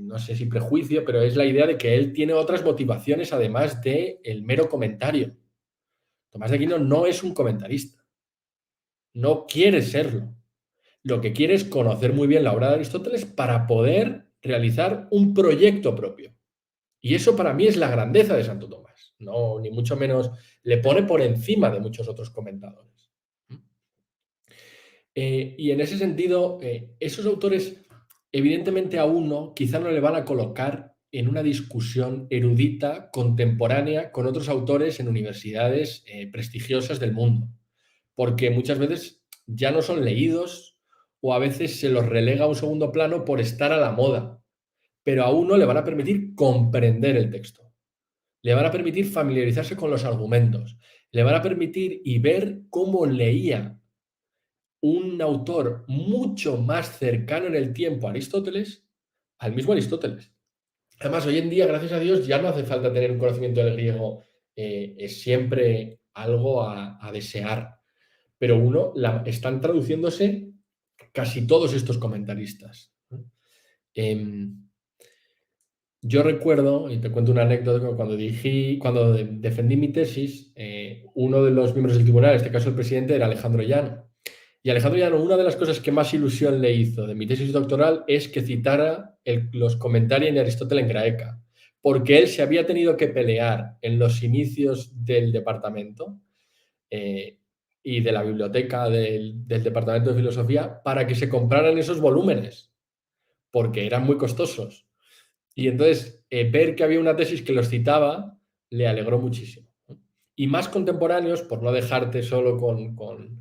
no sé si prejuicio, pero es la idea de que él tiene otras motivaciones además del mero comentario. Tomás de Aquino no es un comentarista, no quiere serlo. Lo que quiere es conocer muy bien la obra de Aristóteles para poder realizar un proyecto propio. Y eso para mí es la grandeza de Santo Tomás. No, ni mucho menos le pone por encima de muchos otros comentadores. Y en ese sentido, esos autores, evidentemente a uno quizá no le van a colocar en una discusión erudita, contemporánea, con otros autores en universidades prestigiosas del mundo, porque muchas veces ya no son leídos o a veces se los relega a un segundo plano por estar a la moda, pero a uno le van a permitir comprender el texto, le van a permitir familiarizarse con los argumentos, le van a permitir y ver cómo leía un autor mucho más cercano en el tiempo a Aristóteles, al mismo Aristóteles. Además, hoy en día, gracias a Dios, ya no hace falta tener un conocimiento del griego, es siempre algo a desear, pero están traduciéndose casi todos estos comentaristas. Yo recuerdo, y te cuento una anécdota, cuando defendí mi tesis, uno de los miembros del tribunal, en este caso el presidente, era Alejandro Llano. Y Alejandro Llano, una de las cosas que más ilusión le hizo de mi tesis doctoral es que citara los comentarios de Aristóteles en Graeca, porque él se había tenido que pelear en los inicios del departamento y de la biblioteca del departamento de filosofía para que se compraran esos volúmenes, porque eran muy costosos. Y entonces, ver que había una tesis que los citaba le alegró muchísimo. Y más contemporáneos, por no dejarte solo con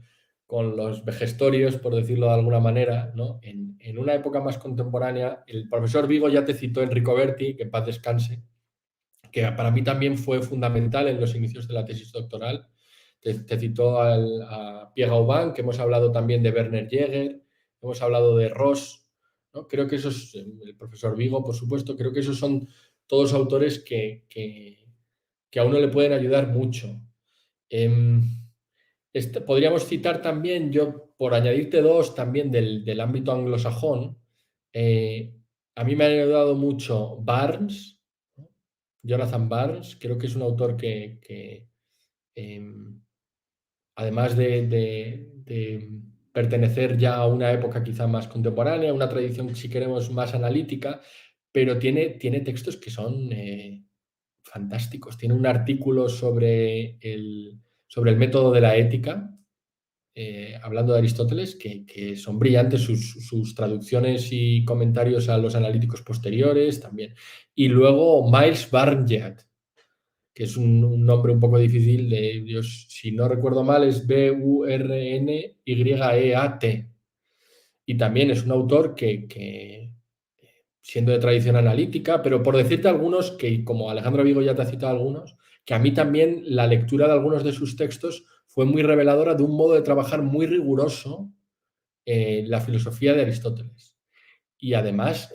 los vejestorios, por decirlo de alguna manera, ¿no? En una época más contemporánea, el profesor Vigo ya te citó Enrico Berti, que en paz descanse, que para mí también fue fundamental en los inicios de la tesis doctoral. Te citó a Pierre Aubin, que hemos hablado también de Werner Jäger, hemos hablado de Ross, ¿no? Creo que esos, el profesor Vigo, por supuesto, creo que esos son todos autores que a uno le pueden ayudar mucho. Podríamos citar también, yo por añadirte dos también del ámbito anglosajón, a mí me ha ayudado mucho Barnes, ¿no? Jonathan Barnes, creo que es un autor que además de pertenecer ya a una época quizá más contemporánea, una tradición, si queremos, más analítica, pero tiene textos que son fantásticos. Tiene un artículo sobre el método de la ética, hablando de Aristóteles, que son brillantes sus traducciones y comentarios a los analíticos posteriores también. Y luego Miles Barnett, que es un nombre un poco difícil, si no recuerdo mal, es Burneat. y también es un autor que, siendo de tradición analítica, pero por decirte algunos, que como Alejandro Vigo ya te ha citado algunos, que a mí también la lectura de algunos de sus textos fue muy reveladora de un modo de trabajar muy riguroso la filosofía de Aristóteles. Y además,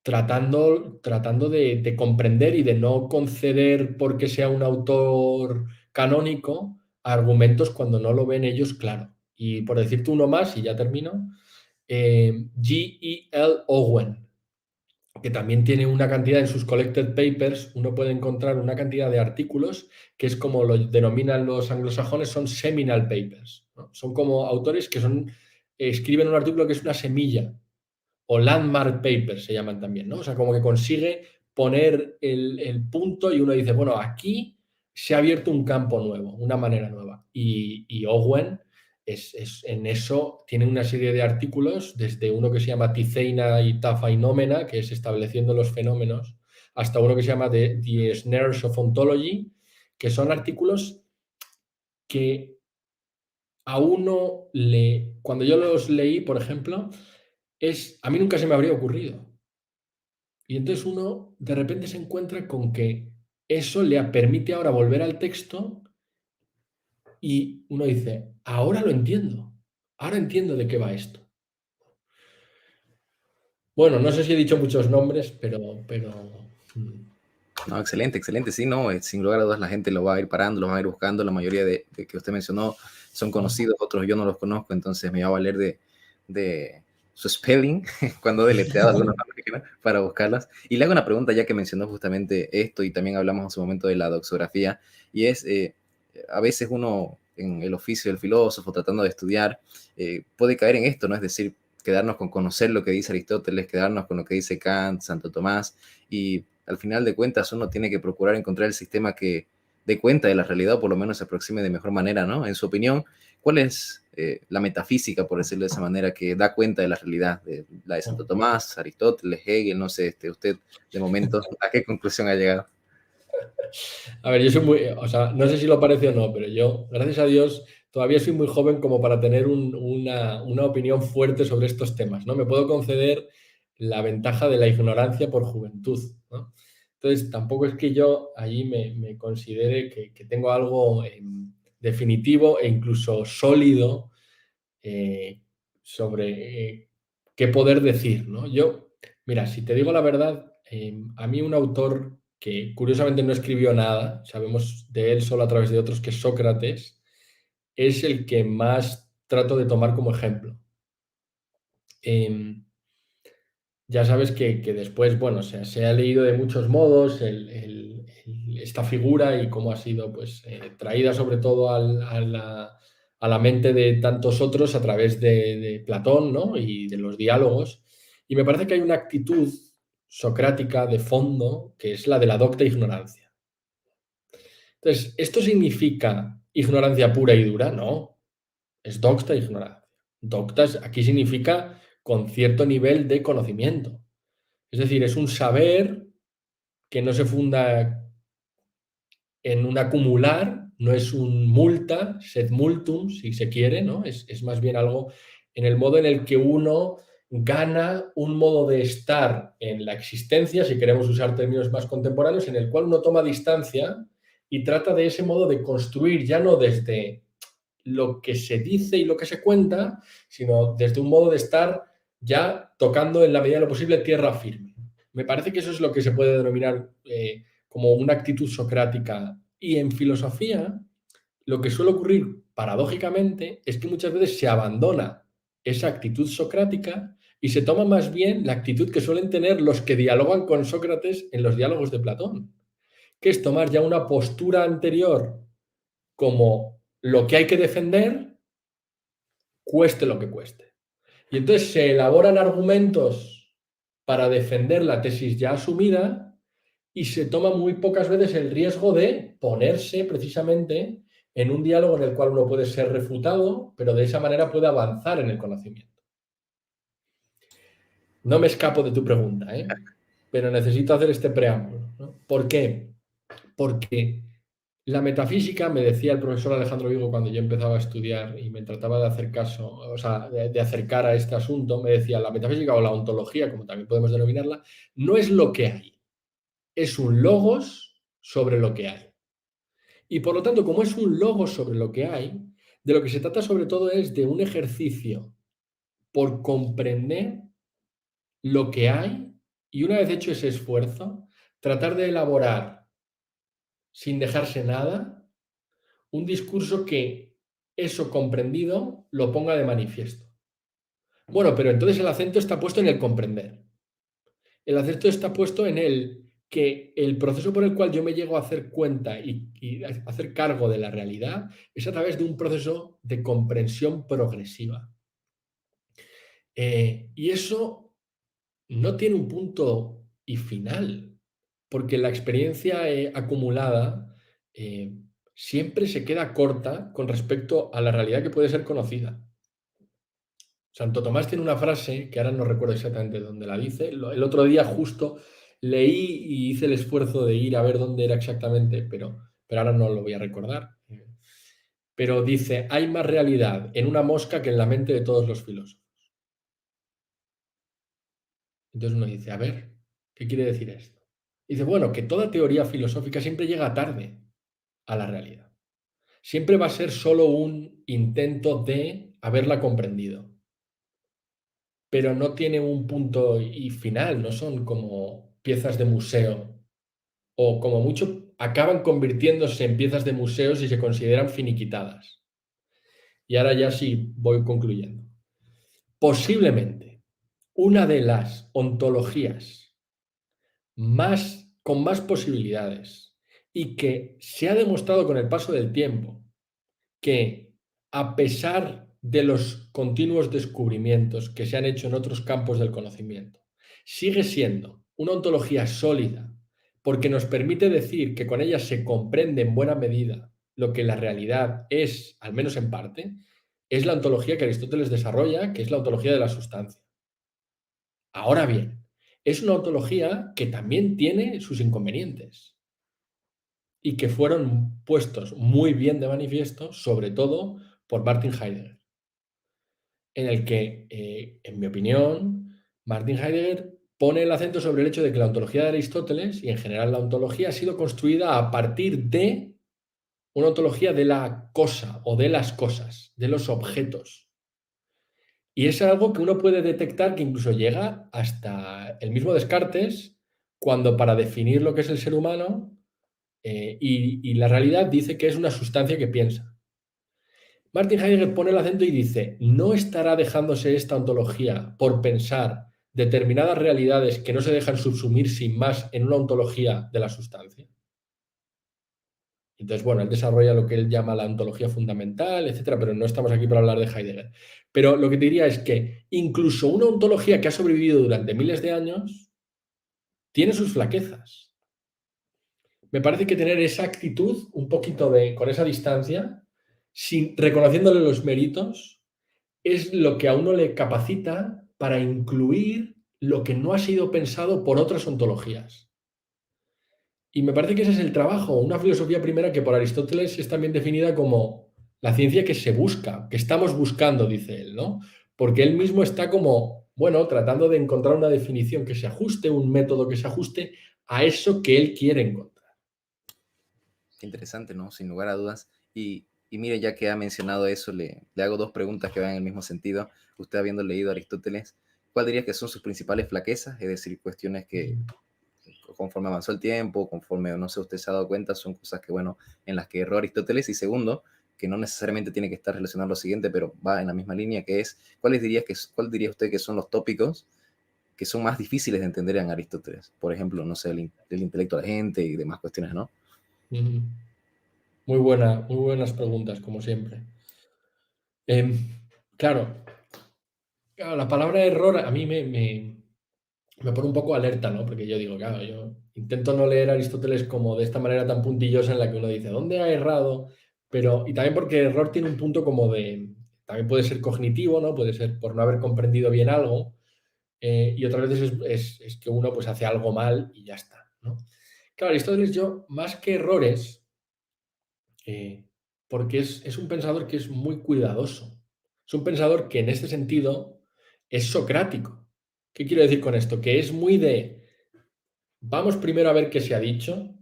tratando de comprender y de no conceder porque sea un autor canónico argumentos cuando no lo ven ellos claro. Y por decirte uno más, y ya termino, G.E.L. Owen, que también tiene una cantidad en sus collected papers, uno puede encontrar una cantidad de artículos que es como lo denominan los anglosajones, son seminal papers, ¿no? Son como autores que escriben un artículo que es una semilla, o landmark papers se llaman también, ¿no? O sea, como que consigue poner el punto y uno dice, bueno, aquí se ha abierto un campo nuevo, una manera nueva. Y Owen en eso tiene una serie de artículos, desde uno que se llama Ticeina y Taphaenomena, que es estableciendo los fenómenos, hasta uno que se llama The Snares of Ontology, que son artículos que a uno cuando yo los leí, por ejemplo, a mí nunca se me habría ocurrido. Y entonces uno de repente se encuentra con que eso le permite ahora volver al texto y uno dice, ahora entiendo de qué va esto. Bueno, no sé si he dicho muchos nombres, pero No, excelente, excelente. Sí, no, sin lugar a dudas la gente lo va a ir parando, lo va a ir buscando. La mayoría de que usted mencionó son conocidos, otros yo no los conozco, entonces me va a valer de su spelling cuando he deletreado algunas páginas para buscarlas. Y le hago una pregunta ya que mencionó justamente esto y también hablamos en su momento de la doxografía y es, a veces uno en el oficio del filósofo tratando de estudiar puede caer en esto, ¿no? Es decir, quedarnos con conocer lo que dice Aristóteles, quedarnos con lo que dice Kant, Santo Tomás y al final de cuentas uno tiene que procurar encontrar el sistema que dé cuenta de la realidad o por lo menos se aproxime de mejor manera, ¿no? En su opinión, ¿cuál es la metafísica, por decirlo de esa manera, que da cuenta de la realidad? De la de Santo Tomás, Aristóteles, Hegel, no sé, usted de momento, ¿a qué conclusión ha llegado? a ver, yo soy muy, o sea, no sé si lo parece o no, pero yo, gracias a Dios, todavía soy muy joven como para tener una opinión fuerte sobre estos temas, ¿no? Me puedo conceder la ventaja de la ignorancia por juventud, ¿no? Entonces, tampoco es que yo allí me considere que tengo algo definitivo e incluso sólido sobre qué poder decir, ¿no? Yo, mira, si te digo la verdad, a mí un autor que curiosamente no escribió nada, sabemos de él solo a través de otros, que es Sócrates, es el que más trato de tomar como ejemplo. Ya sabes que después, bueno, se ha leído de muchos modos esta figura y cómo ha sido pues, traída sobre todo a la mente de tantos otros a través de Platón, ¿no? Y de los diálogos. Y me parece que hay una actitud socrática de fondo que es la de la docta ignorancia. Entonces, ¿esto significa ignorancia pura y dura? No, es docta ignorancia. Docta aquí significa con cierto nivel de conocimiento. Es decir, es un saber que no se funda en un acumular, no es un multa, sed multum, si se quiere, ¿no? Es más bien algo en el modo en el que uno gana un modo de estar en la existencia, si queremos usar términos más contemporáneos, en el cual uno toma distancia y trata de ese modo de construir, ya no desde lo que se dice y lo que se cuenta, sino desde un modo de estar ya tocando en la medida de lo posible tierra firme. Me parece que eso es lo que se puede denominar como una actitud socrática. Y en filosofía, lo que suele ocurrir paradójicamente es que muchas veces se abandona esa actitud socrática y se toma más bien la actitud que suelen tener los que dialogan con Sócrates en los diálogos de Platón, que es tomar ya una postura anterior como lo que hay que defender, cueste lo que cueste. Y entonces se elaboran argumentos para defender la tesis ya asumida y se toma muy pocas veces el riesgo de ponerse precisamente en un diálogo en el cual uno puede ser refutado, pero de esa manera puede avanzar en el conocimiento. No me escapo de tu pregunta, pero necesito hacer este preámbulo, ¿no? ¿Por qué? Porque La metafísica, me decía el profesor Alejandro Vigo cuando yo empezaba a estudiar y me trataba de hacer caso, o sea, de acercar a este asunto, me decía, la metafísica o la ontología, como también podemos denominarla, no es lo que hay, es un logos sobre lo que hay. Y por lo tanto, como es un logos sobre lo que hay, de lo que se trata sobre todo es de un ejercicio por comprender lo que hay y una vez hecho ese esfuerzo, tratar de elaborar, sin dejarse nada, un discurso que eso comprendido lo ponga de manifiesto. Bueno, pero entonces el acento está puesto en el comprender. El acento está puesto en el que el proceso por el cual yo me llego a hacer cuenta y hacer cargo de la realidad es a través de un proceso de comprensión progresiva. Y eso no tiene un punto y final, porque la experiencia acumulada siempre se queda corta con respecto a la realidad que puede ser conocida. Santo Tomás tiene una frase que ahora no recuerdo exactamente dónde la dice. El otro día justo leí y hice el esfuerzo de ir a ver dónde era exactamente, pero ahora no lo voy a recordar. Pero dice, hay más realidad en una mosca que en la mente de todos los filósofos. Entonces uno dice, a ver, ¿qué quiere decir esto? Dice, bueno, que toda teoría filosófica siempre llega tarde a la realidad. Siempre va a ser solo un intento de haberla comprendido, pero no tiene un punto y final, no son como piezas de museo o como mucho acaban convirtiéndose en piezas de museo si se consideran finiquitadas. Y ahora ya sí voy concluyendo. Posiblemente una de las ontologías con más posibilidades y que se ha demostrado con el paso del tiempo que a pesar de los continuos descubrimientos que se han hecho en otros campos del conocimiento, sigue siendo una ontología sólida porque nos permite decir que con ella se comprende en buena medida lo que la realidad es, al menos en parte, es la ontología que Aristóteles desarrolla, que es la ontología de la sustancia. Ahora bien, es una ontología que también tiene sus inconvenientes y que fueron puestos muy bien de manifiesto, sobre todo por Martin Heidegger, en el que, en mi opinión, Martin Heidegger pone el acento sobre el hecho de que la ontología de Aristóteles y en general la ontología ha sido construida a partir de una ontología de la cosa o de las cosas, de los objetos. Y es algo que uno puede detectar que incluso llega hasta el mismo Descartes, cuando para definir lo que es el ser humano y la realidad dice que es una sustancia que piensa. Martin Heidegger pone el acento y dice, ¿no estará dejándose esta ontología por pensar determinadas realidades que no se dejan subsumir sin más en una ontología de la sustancia? Entonces, bueno, él desarrolla lo que él llama la ontología fundamental, etcétera, pero no estamos aquí para hablar de Heidegger. Pero lo que te diría es que incluso una ontología que ha sobrevivido durante miles de años tiene sus flaquezas. Me parece que tener esa actitud, un poquito con esa distancia, reconociéndole los méritos, es lo que a uno le capacita para incluir lo que no ha sido pensado por otras ontologías. Y me parece que ese es el trabajo, una filosofía primera que por Aristóteles es también definida como la ciencia que se busca, que estamos buscando, dice él, ¿no? Porque él mismo está como, bueno, tratando de encontrar una definición que se ajuste, un método que se ajuste a eso que él quiere encontrar. Qué interesante, ¿no? Sin lugar a dudas. Y mire, ya que ha mencionado eso, le hago dos preguntas que van en el mismo sentido. Usted habiendo leído a Aristóteles, ¿cuál diría que son sus principales flaquezas? Es decir, cuestiones que conforme avanzó el tiempo, conforme, no sé, usted se ha dado cuenta, son cosas que, bueno, en las que erró Aristóteles. Y segundo, que no necesariamente tiene que estar relacionado a lo siguiente, pero va en la misma línea, que es, ¿cuál diría usted que son los tópicos que son más difíciles de entender en Aristóteles? Por ejemplo, no sé, el intelecto de la gente y demás cuestiones, ¿no? Muy buenas preguntas, como siempre. Claro, la palabra error a mí me pone un poco alerta, ¿no? Porque yo digo, claro, yo intento no leer a Aristóteles como de esta manera tan puntillosa en la que uno dice, ¿dónde ha errado? Y también porque error tiene un punto como también puede ser cognitivo, ¿no? Puede ser por no haber comprendido bien algo, y otras veces es que uno pues hace algo mal y ya está, ¿no? Claro, Aristóteles yo, más que errores, porque es un pensador que es muy cuidadoso. Es un pensador que en este sentido es socrático. ¿Qué quiero decir con esto? Que es muy de, vamos primero a ver qué se ha dicho.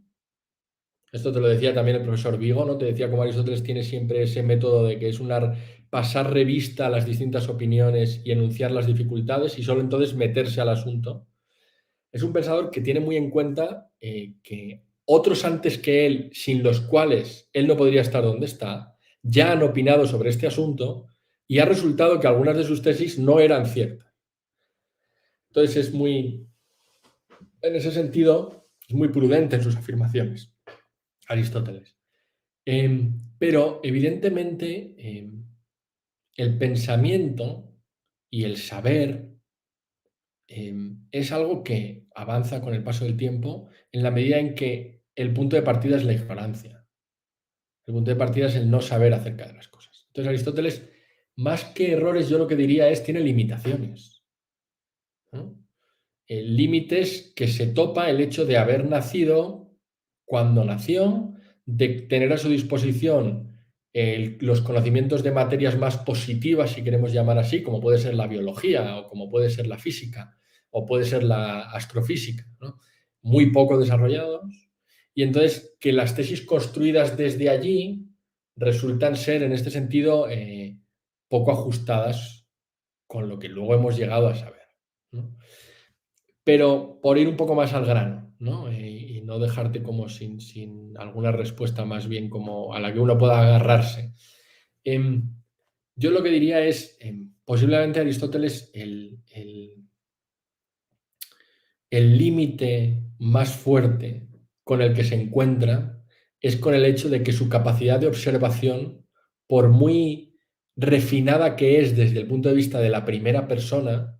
Esto te lo decía también el profesor Vigo, ¿no? Te decía cómo Aristóteles tiene siempre ese método de que es pasar revista a las distintas opiniones y enunciar las dificultades y solo entonces meterse al asunto. Es un pensador que tiene muy en cuenta que otros antes que él, sin los cuales él no podría estar donde está, ya han opinado sobre este asunto y ha resultado que algunas de sus tesis no eran ciertas. Entonces en ese sentido, es muy prudente en sus afirmaciones, Aristóteles. Pero evidentemente el pensamiento y el saber es algo que avanza con el paso del tiempo en la medida en que el punto de partida es la ignorancia. El punto de partida es el no saber acerca de las cosas. Entonces Aristóteles, más que errores, yo lo que diría es tiene limitaciones, ¿no? Límites que se topa el hecho de haber nacido cuando nació, de tener a su disposición los conocimientos de materias más positivas, si queremos llamar así, como puede ser la biología o como puede ser la física o puede ser la astrofísica, ¿no? Muy poco desarrollados, y entonces que las tesis construidas desde allí resultan ser, en este sentido, poco ajustadas con lo que luego hemos llegado a saber, ¿no? Pero por ir un poco más al grano, ¿no? Y no dejarte como sin alguna respuesta más bien como a la que uno pueda agarrarse. Em, yo lo que diría es, posiblemente Aristóteles, el límite más fuerte con el que se encuentra es con el hecho de que su capacidad de observación, por muy refinada que es desde el punto de vista de la primera persona,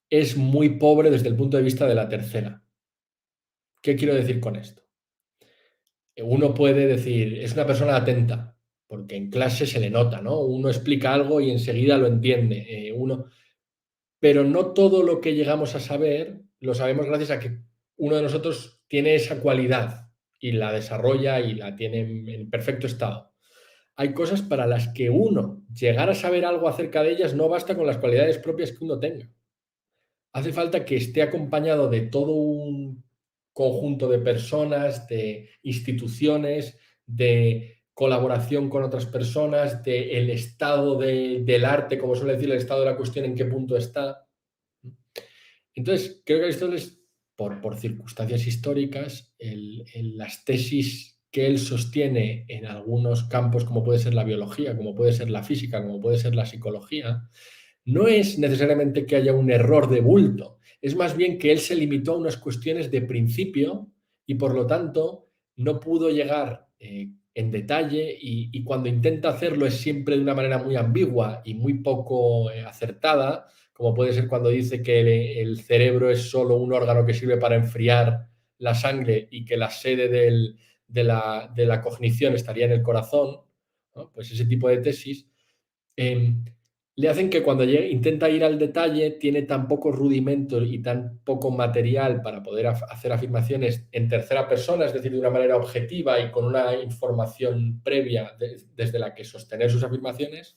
es muy pobre desde el punto de vista de la tercera. ¿Qué quiero decir con esto? Uno puede decir, es una persona atenta, porque en clase se le nota, ¿no? Uno explica algo y enseguida lo entiende. Pero no todo lo que llegamos a saber lo sabemos gracias a que uno de nosotros tiene esa cualidad y la desarrolla y la tiene en perfecto estado. Hay cosas para las que uno llegar a saber algo acerca de ellas no basta con las cualidades propias que uno tenga. Hace falta que esté acompañado de todo un conjunto de personas, de instituciones, de colaboración con otras personas, del estado del arte, como suele decir, el estado de la cuestión, en qué punto está. Entonces, creo que Aristóteles, por circunstancias históricas, las tesis que él sostiene en algunos campos, como puede ser la biología, como puede ser la física, como puede ser la psicología, no es necesariamente que haya un error de bulto, es más bien que él se limitó a unas cuestiones de principio y por lo tanto no pudo llegar en detalle y cuando intenta hacerlo es siempre de una manera muy ambigua y muy poco acertada, como puede ser cuando dice que el cerebro es solo un órgano que sirve para enfriar la sangre y que la sede de la cognición estaría en el corazón, ¿no? Pues ese tipo de tesis eh, le hacen que cuando intenta ir al detalle tiene tan pocos rudimentos y tan poco material para poder hacer afirmaciones en tercera persona, es decir, de una manera objetiva y con una información previa desde la que sostener sus afirmaciones,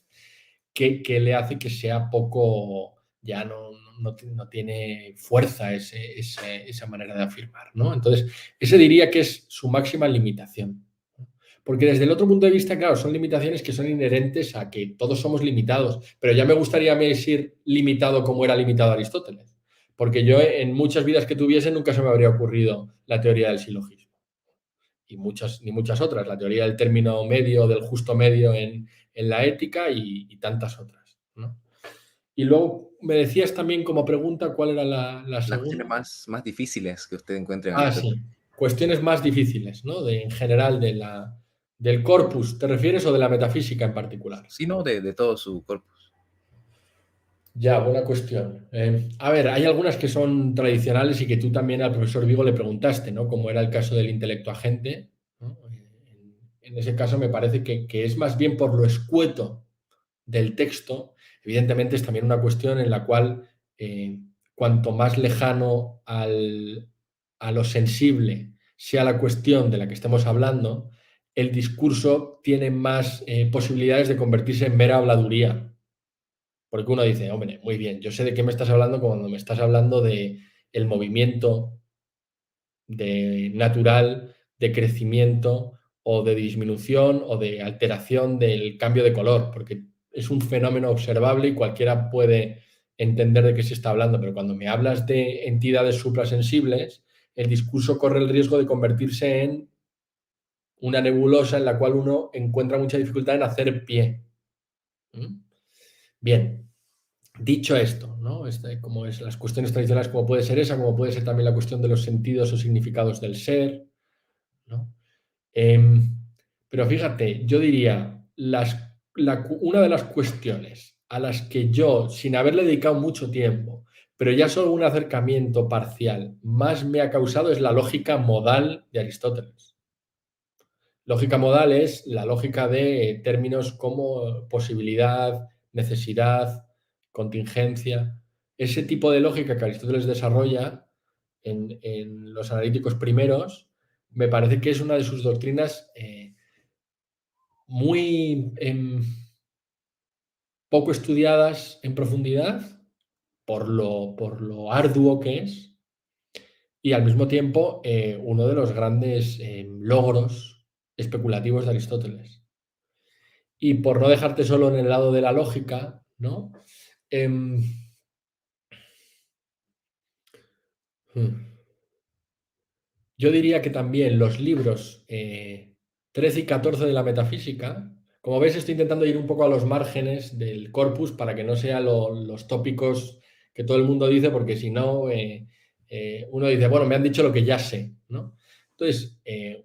que le hace que sea poco, ya no tiene fuerza esa manera de afirmar, ¿no? Entonces, ese diría que es su máxima limitación. Porque desde el otro punto de vista, claro, son limitaciones que son inherentes a que todos somos limitados, pero ya me gustaría a mí ser limitado como era limitado Aristóteles, porque yo en muchas vidas que tuviese nunca se me habría ocurrido la teoría del silogismo, y ni muchas otras, la teoría del término medio, del justo medio en la ética y tantas otras, ¿no? Y luego me decías también como pregunta cuál era la Las cuestiones segunda. más difíciles que usted encuentre en Ah, sí. Aristóteles. Cuestiones más difíciles, ¿no? En general del corpus, ¿te refieres o de la metafísica en particular? Sino de todo su corpus. Ya, buena cuestión. A ver, hay algunas que son tradicionales y que tú también al profesor Vigo le preguntaste, ¿no? Como era el caso del intelecto agente, ¿no? En ese caso me parece que es más bien por lo escueto del texto. Evidentemente es también una cuestión en la cual cuanto más lejano a lo sensible sea la cuestión de la que estemos hablando, el discurso tiene más posibilidades de convertirse en mera habladuría. Porque uno dice, hombre, muy bien, yo sé de qué me estás hablando cuando me estás hablando de el movimiento de natural, de crecimiento o de disminución o de alteración del cambio de color, porque es un fenómeno observable y cualquiera puede entender de qué se está hablando, pero cuando me hablas de entidades suprasensibles, el discurso corre el riesgo de convertirse en una nebulosa en la cual uno encuentra mucha dificultad en hacer pie. ¿Mm? Bien, dicho esto, ¿no? Como es las cuestiones tradicionales, como puede ser esa, como puede ser también la cuestión de los sentidos o significados del ser, ¿no? Pero fíjate, yo diría, una de las cuestiones a las que yo, sin haberle dedicado mucho tiempo, pero ya solo un acercamiento parcial, más me ha causado es la lógica modal de Aristóteles. Lógica modal es la lógica de términos como posibilidad, necesidad, contingencia. Ese tipo de lógica que Aristóteles desarrolla en los analíticos primeros, me parece que es una de sus doctrinas muy poco estudiadas en profundidad por lo arduo que es y al mismo tiempo uno de los grandes logros especulativos de Aristóteles. Y por no dejarte solo en el lado de la lógica, ¿no? Em, yo diría que también los libros 13 y 14 de la metafísica, como ves, estoy intentando ir un poco a los márgenes del corpus para que no sean los tópicos que todo el mundo dice, porque si no, uno dice, bueno, me han dicho lo que ya sé, ¿no? Entonces,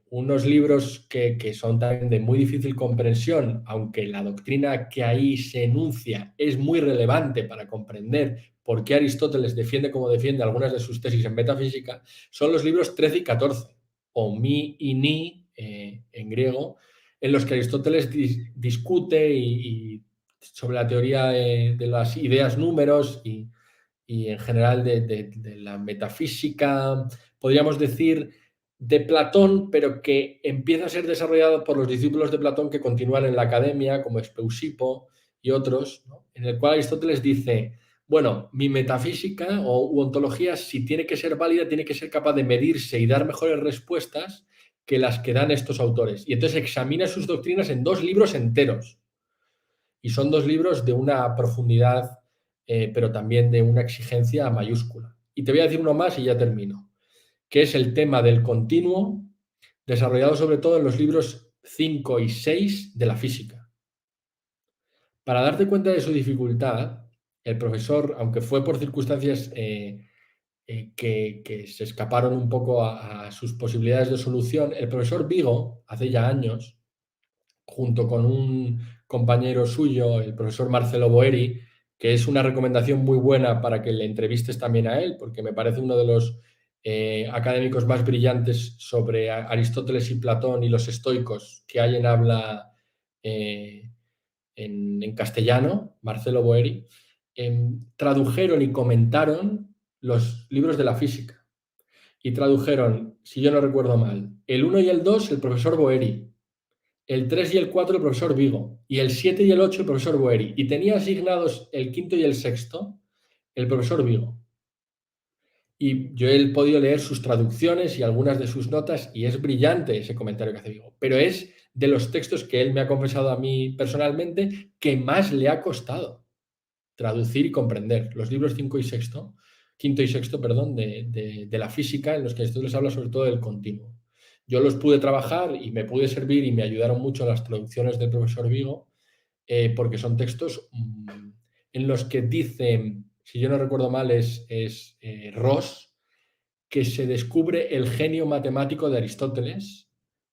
unos libros que son también de muy difícil comprensión, aunque la doctrina que ahí se enuncia es muy relevante para comprender por qué Aristóteles defiende como defiende algunas de sus tesis en metafísica, son los libros 13 y 14, o mi y ni en griego, en los que Aristóteles discute y sobre la teoría de las ideas números y en general de la metafísica, podríamos decir, de Platón, pero que empieza a ser desarrollado por los discípulos de Platón que continúan en la academia, como Espeusipo y otros, ¿no? En el cual Aristóteles dice, bueno, mi metafísica u ontología, si tiene que ser válida, tiene que ser capaz de medirse y dar mejores respuestas que las que dan estos autores. Y entonces examina sus doctrinas en 2 libros enteros. Y son 2 libros de una profundidad, pero también de una exigencia mayúscula. Y te voy a decir uno más y ya termino, que es el tema del continuo, desarrollado sobre todo en los libros 5 y 6 de la física. Para darte cuenta de su dificultad, el profesor, aunque fue por circunstancias que se escaparon un poco a sus posibilidades de solución, el profesor Vigo, hace ya años, junto con un compañero suyo, el profesor Marcelo Boeri, que es una recomendación muy buena para que le entrevistes también a él, porque me parece uno de los académicos más brillantes sobre Aristóteles y Platón y los estoicos que hay en habla en castellano, Marcelo Boeri, tradujeron y comentaron los libros de la física. Y tradujeron, si yo no recuerdo mal, el 1 y el 2 el profesor Boeri, el 3 y el 4 el profesor Vigo, y el 7 y el 8 el profesor Boeri. Y tenía asignados el quinto y el sexto el profesor Vigo. Y yo he podido leer sus traducciones y algunas de sus notas, y es brillante ese comentario que hace Vigo. Pero es de los textos que él me ha confesado a mí personalmente que más le ha costado traducir y comprender. Los libros 5 y sexto, quinto y sexto, perdón, de la física, en los que Aristóteles habla sobre todo del continuo. Yo los pude trabajar y me pude servir y me ayudaron mucho las traducciones del profesor Vigo, porque son textos en los que dicen, si yo no recuerdo mal, es Ross, que se descubre el genio matemático de Aristóteles,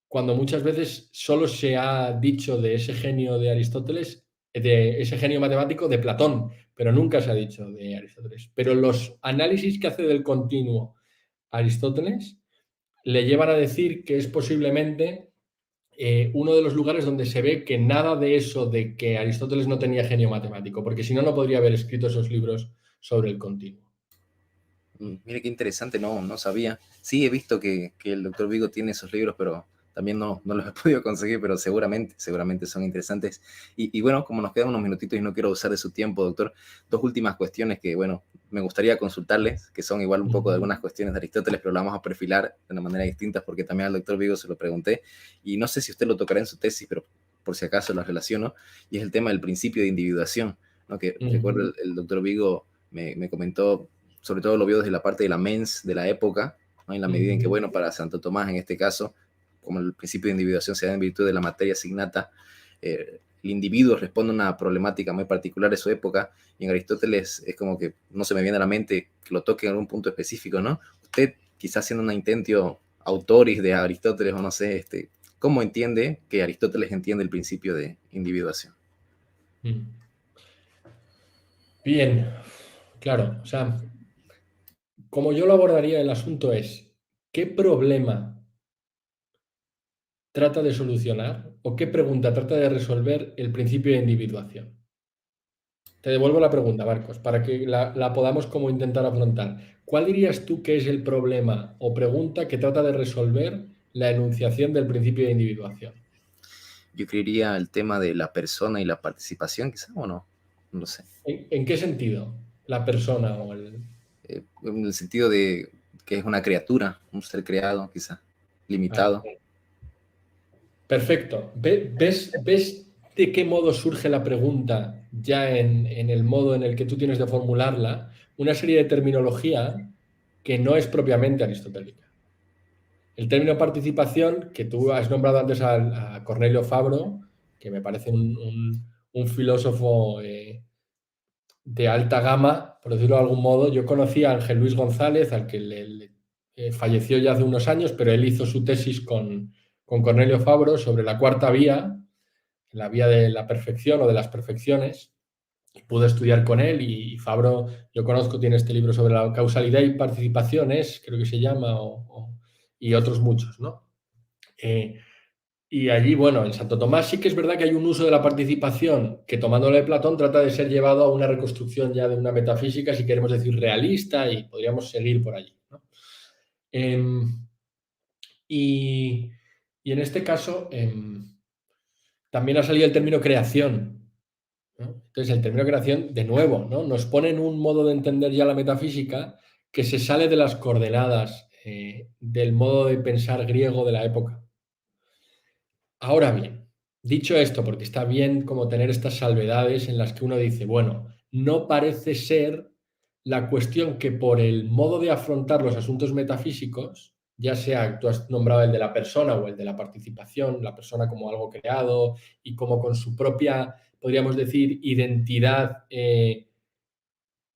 cuando muchas veces solo se ha dicho de ese genio de Aristóteles, de ese genio matemático de Platón, pero nunca se ha dicho de Aristóteles. Pero los análisis que hace del continuo Aristóteles le llevan a decir que es posiblemente uno de los lugares donde se ve que nada de eso de que Aristóteles no tenía genio matemático, porque si no, no podría haber escrito esos libros sobre el continuo. Mire qué interesante, no sabía. Sí, he visto que el doctor Vigo tiene esos libros, pero también no los he podido conseguir, pero seguramente son interesantes. Y bueno, como nos quedan unos minutitos y no quiero usar de su tiempo, doctor, dos últimas cuestiones que, bueno, me gustaría consultarles, que son igual un poco de algunas cuestiones de Aristóteles, pero lo vamos a perfilar de una manera distinta, porque también al doctor Vigo se lo pregunté, y no sé si usted lo tocará en su tesis, pero por si acaso lo relaciono, y es el tema del principio de individuación, ¿no? Que recuerdo el doctor Vigo me comentó, sobre todo lo vio desde la parte de la mens de la época, ¿no? En la medida en que, bueno, para Santo Tomás en este caso, como el principio de individuación se da en virtud de la materia asignata, el individuo responde a una problemática muy particular de su época, y en Aristóteles es como que no se me viene a la mente que lo toque en algún punto específico, ¿no? Usted, quizás siendo un intentio autoris de Aristóteles, o no sé, ¿cómo entiende que Aristóteles entiende el principio de individuación? Bien, claro, o sea, como yo lo abordaría el asunto es, ¿qué problema trata de solucionar o qué pregunta trata de resolver el principio de individuación? Te devuelvo la pregunta, Marcos, para que la podamos como intentar afrontar. ¿Cuál dirías tú que es el problema o pregunta que trata de resolver la enunciación del principio de individuación? Yo creería el tema de la persona y la participación, quizás, o no, no lo sé. ¿En qué sentido? La persona o el... En el sentido de que es una criatura, un ser creado, quizás, Vale. limitado. Perfecto. ¿Ves de qué modo surge la pregunta ya en el modo en el que tú tienes de formularla? Una serie de terminología que no es propiamente aristotélica. El término participación, que tú has nombrado antes a Cornelio Fabro, que me parece un filósofo de alta gama, por decirlo de algún modo. Yo conocí a Ángel Luis González, al que falleció ya hace unos años, pero él hizo su tesis con Cornelio Fabro sobre la cuarta vía, la vía de la perfección o de las perfecciones. Pude estudiar con él y Fabro, yo conozco, tiene este libro sobre la causalidad y participaciones, creo que se llama, y otros muchos, ¿no? Y allí, bueno, en Santo Tomás sí que es verdad que hay un uso de la participación que, tomándolo de Platón, trata de ser llevado a una reconstrucción ya de una metafísica, si queremos decir realista, y podríamos seguir por allí, ¿no? Y, y en este caso también ha salido el término creación, ¿no? Entonces, el término creación, de nuevo, ¿no? Nos pone en un modo de entender ya la metafísica que se sale de las coordenadas del modo de pensar griego de la época. Ahora bien, dicho esto, porque está bien como tener estas salvedades en las que uno dice, bueno, no parece ser la cuestión que por el modo de afrontar los asuntos metafísicos, ya sea, tú has nombrado el de la persona o el de la participación, la persona como algo creado y como con su propia, podríamos decir, identidad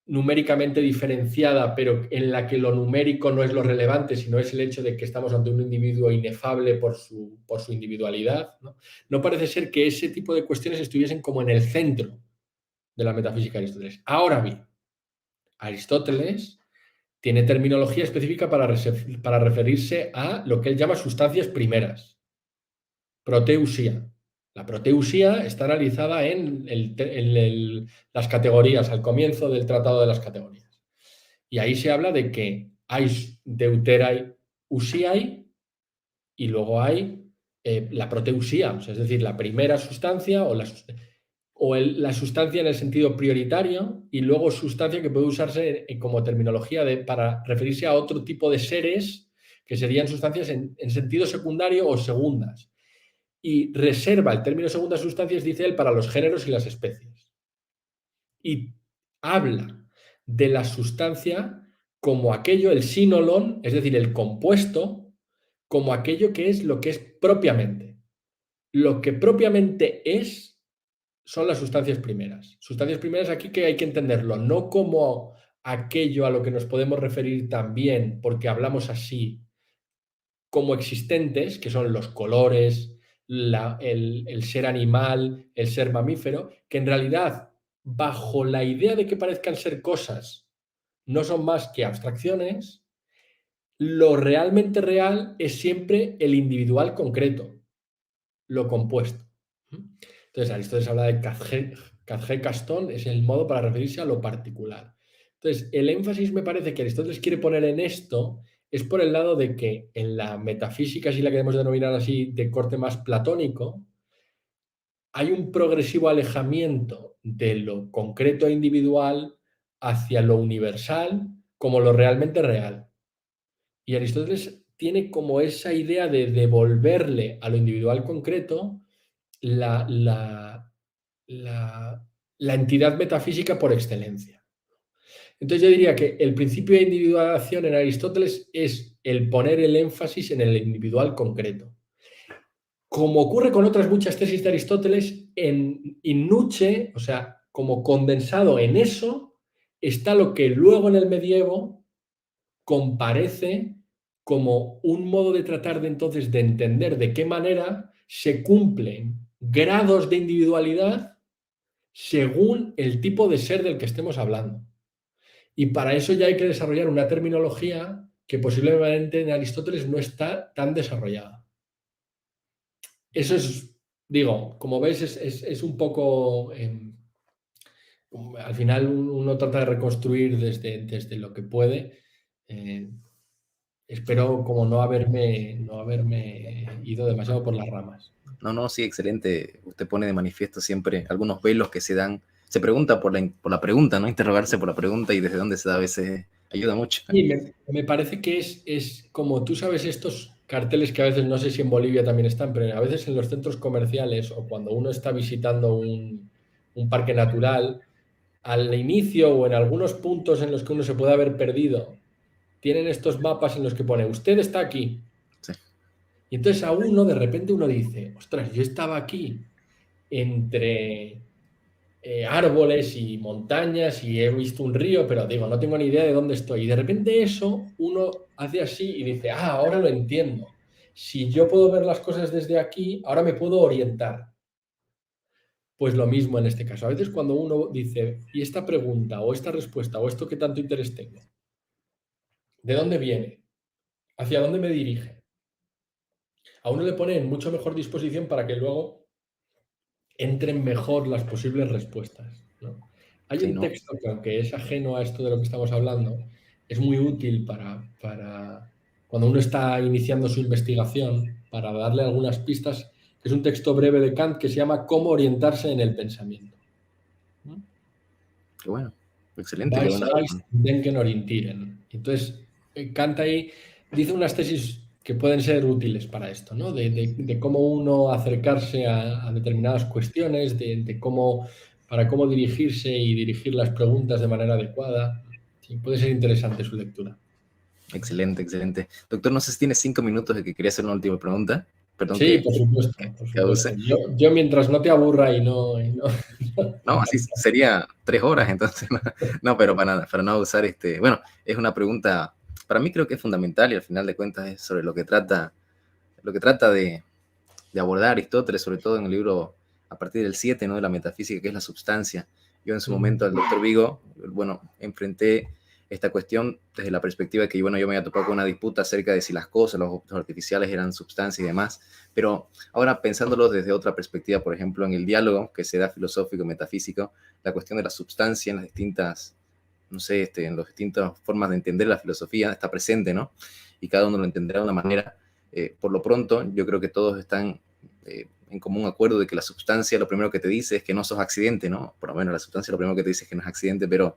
numéricamente diferenciada, pero en la que lo numérico no es lo relevante, sino es el hecho de que estamos ante un individuo inefable por su individualidad, ¿no? No parece ser que ese tipo de cuestiones estuviesen como en el centro de la metafísica de Aristóteles. Ahora bien, Aristóteles tiene terminología específica para referirse a lo que él llama sustancias primeras, proteusía. La proteusía está analizada en las categorías, al comienzo del Tratado de las Categorías. Y ahí se habla de que hay deuterai usiai y luego hay la proteusía, o sea, es decir, la primera sustancia la sustancia en el sentido prioritario y luego sustancia que puede usarse como terminología para referirse a otro tipo de seres que serían sustancias en sentido secundario o segundas. Y reserva el término segundas sustancias, dice él, para los géneros y las especies. Y habla de la sustancia como aquello, el sinolon, es decir, el compuesto, como aquello que es lo que es propiamente. Lo que propiamente es son las sustancias primeras. Sustancias primeras aquí que hay que entenderlo, no como aquello a lo que nos podemos referir también, porque hablamos así, como existentes, que son los colores, el ser animal, el ser mamífero, que en realidad, bajo la idea de que parezcan ser cosas, no son más que abstracciones, lo realmente real es siempre el individual concreto, lo compuesto. Entonces, Aristóteles habla de Kazge Castón, es el modo para referirse a lo particular. Entonces, el énfasis me parece que Aristóteles quiere poner en esto es por el lado de que en la metafísica, si la queremos denominar así, de corte más platónico, hay un progresivo alejamiento de lo concreto e individual hacia lo universal como lo realmente real. Y Aristóteles tiene como esa idea de devolverle a lo individual concreto la, la, la, la entidad metafísica por excelencia. Entonces yo diría que el principio de individualización en Aristóteles es el poner el énfasis en el individual concreto. Como ocurre con otras muchas tesis de Aristóteles, en Nietzsche, o sea, como condensado en eso, está lo que luego en el medievo comparece como un modo de tratar de entonces de entender de qué manera se cumplen grados de individualidad según el tipo de ser del que estemos hablando. Y para eso ya hay que desarrollar una terminología que posiblemente en Aristóteles no está tan desarrollada. Eso es, digo, como ves, es un poco, al final uno trata de reconstruir desde lo que puede. Espero como no haberme ido demasiado por las ramas. No, no, sí, excelente. Usted pone de manifiesto siempre algunos velos que se dan. Se pregunta por la pregunta, ¿no? Interrogarse por la pregunta y desde dónde se da a veces ayuda mucho. Sí, me parece que es como tú sabes estos carteles que a veces, no sé si en Bolivia también están, pero a veces en los centros comerciales o cuando uno está visitando un parque natural, al inicio o en algunos puntos en los que uno se puede haber perdido, tienen estos mapas en los que pone, usted está aquí. Sí. Y entonces a uno de repente uno dice, ostras, yo estaba aquí entre árboles y montañas y he visto un río, pero digo, no tengo ni idea de dónde estoy. Y de repente eso uno hace así y dice, ahora lo entiendo. Si yo puedo ver las cosas desde aquí, ahora me puedo orientar. Pues lo mismo en este caso. A veces cuando uno dice, ¿y esta pregunta o esta respuesta o esto que tanto interés tengo? ¿De dónde viene? ¿Hacia dónde me dirige? A uno le pone en mucho mejor disposición para que luego entren mejor las posibles respuestas, ¿no? Hay Sí, un no. texto que, aunque es ajeno a esto de lo que estamos hablando, es muy útil para cuando uno está iniciando su investigación, para darle algunas pistas, que es un texto breve de Kant que se llama Cómo orientarse en el pensamiento. ¿No? Qué bueno. Excelente, qué bueno. Weisheit denken orientieren. Entonces, Kant ahí dice unas tesis que pueden ser útiles para esto, ¿no? De cómo uno acercarse a determinadas cuestiones, para cómo dirigirse y dirigir las preguntas de manera adecuada. Sí, puede ser interesante su lectura. Excelente, excelente. Doctor, no sé si tiene 5 minutos de que quería hacer una última pregunta. Perdón Sí, que, por supuesto, por que supuesto. abuse. Yo mientras no te aburra y no, No, así sería 3 horas, entonces, no, no, pero para no abusar, bueno, es una pregunta, para mí creo que es fundamental y al final de cuentas es sobre lo que trata de abordar Aristóteles, sobre todo en el libro a partir del 7, ¿no? De la metafísica, que es la substancia. Yo en su momento al doctor Vigo, bueno, enfrenté esta cuestión desde la perspectiva de que, bueno, yo me había topado con una disputa acerca de si las cosas, los objetos artificiales eran sustancia y demás, pero ahora pensándolo desde otra perspectiva, por ejemplo, en el diálogo que se da filosófico, metafísico, la cuestión de la substancia en las distintas, no sé, en las distintas formas de entender la filosofía está presente, ¿no? Y cada uno lo entenderá de una manera. Por lo pronto, yo creo que todos están en común acuerdo de que la sustancia lo primero que te dice es que no sos accidente, ¿no? Por lo menos la sustancia lo primero que te dice es que no es accidente, pero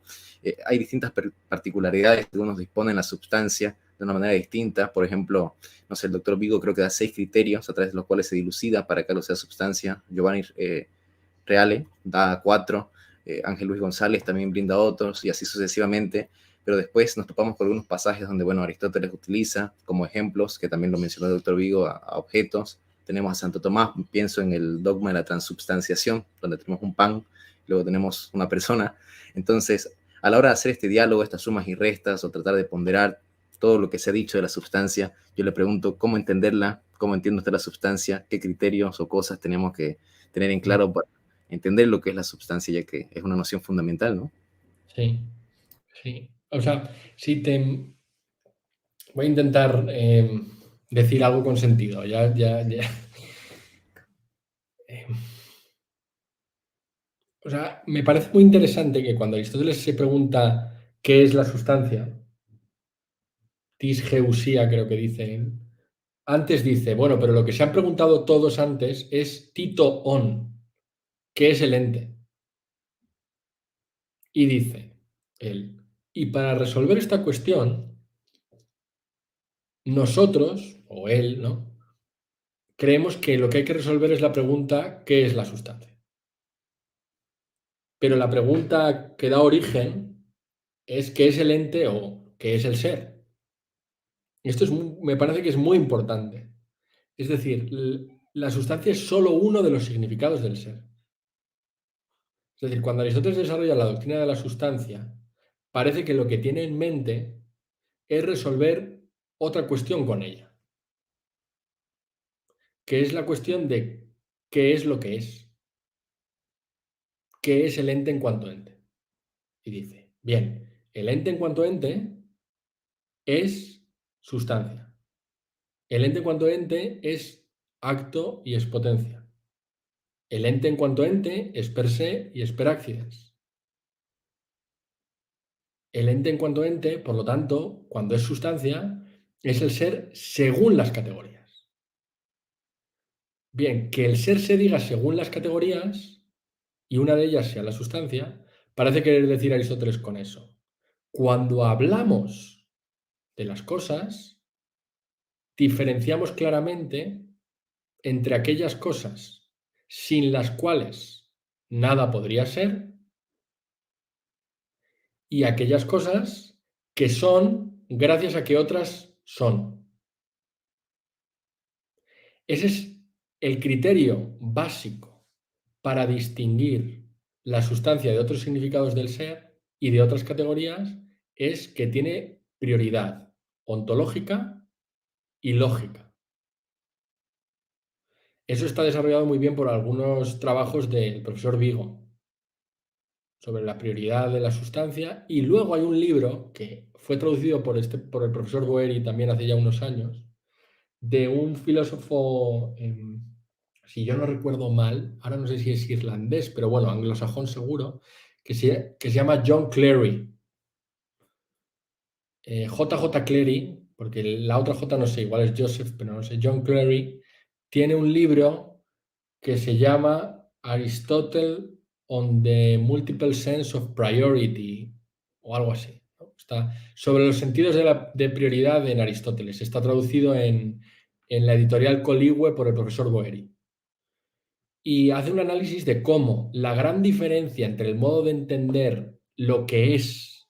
hay distintas particularidades que uno dispone en la sustancia de una manera distinta. Por ejemplo, no sé, el doctor Vigo creo que da 6 criterios a través de los cuales se dilucida para que algo sea sustancia. Giovanni Reale da 4, Ángel Luis González también brinda otros y así sucesivamente. Pero después nos topamos con algunos pasajes donde, bueno, Aristóteles utiliza como ejemplos, que también lo mencionó el doctor Vigo, a objetos. Tenemos a Santo Tomás, pienso en el dogma de la transubstanciación, donde tenemos un pan, luego tenemos una persona. Entonces, a la hora de hacer este diálogo, estas sumas y restas, o tratar de ponderar todo lo que se ha dicho de la sustancia, yo le pregunto cómo entenderla, cómo entiende usted la sustancia, qué criterios o cosas tenemos que tener en claro para entender lo que es la sustancia, ya que es una noción fundamental, ¿no? Sí, sí. O sea, si te voy a intentar decir algo con sentido. Eh, o sea, me parece muy interesante que cuando Aristóteles se pregunta qué es la sustancia, Tisgeusía, creo que dicen. Antes dice, bueno, pero lo que se han preguntado todos antes es Tito on, ¿qué es el ente? Y dice él, y para resolver esta cuestión, nosotros, o él, ¿no? Creemos que lo que hay que resolver es la pregunta, ¿qué es la sustancia? Pero la pregunta que da origen es ¿qué es el ente o qué es el ser? Y esto me parece que es muy importante. Es decir, la sustancia es solo uno de los significados del ser. Es decir, cuando Aristóteles desarrolla la doctrina de la sustancia, parece que lo que tiene en mente es resolver otra cuestión con ella, que es la cuestión de qué es lo que es, qué es el ente en cuanto ente. Y dice, bien, el ente en cuanto ente es sustancia. El ente en cuanto ente es acto y es potencia. El ente en cuanto ente es per se y es per accidens. El ente en cuanto ente, por lo tanto, cuando es sustancia, es el ser según las categorías. Bien, que el ser se diga según las categorías y una de ellas sea la sustancia, parece querer decir Aristóteles con eso. Cuando hablamos de las cosas, diferenciamos claramente entre aquellas cosas sin las cuales nada podría ser y aquellas cosas que son gracias a que otras son. Ese es el criterio básico para distinguir la sustancia de otros significados del ser y de otras categorías, es que tiene prioridad ontológica y lógica. Eso está desarrollado muy bien por algunos trabajos del profesor Vigo sobre la prioridad de la sustancia, y luego hay un libro que fue traducido por el profesor Boeri también hace ya unos años, de un filósofo, si yo no recuerdo mal, ahora no sé si es irlandés, pero bueno, anglosajón seguro, que se llama John Clary. J.J. Clary, porque la otra J no sé, igual es Joseph, pero no sé, John Clary, tiene un libro que se llama Aristotle on the Multiple Sense of Priority, o algo así, ¿no? Está sobre los sentidos de prioridad en Aristóteles. Está traducido en la editorial Coligüe por el profesor Boeri. Y hace un análisis de cómo la gran diferencia entre el modo de entender lo que es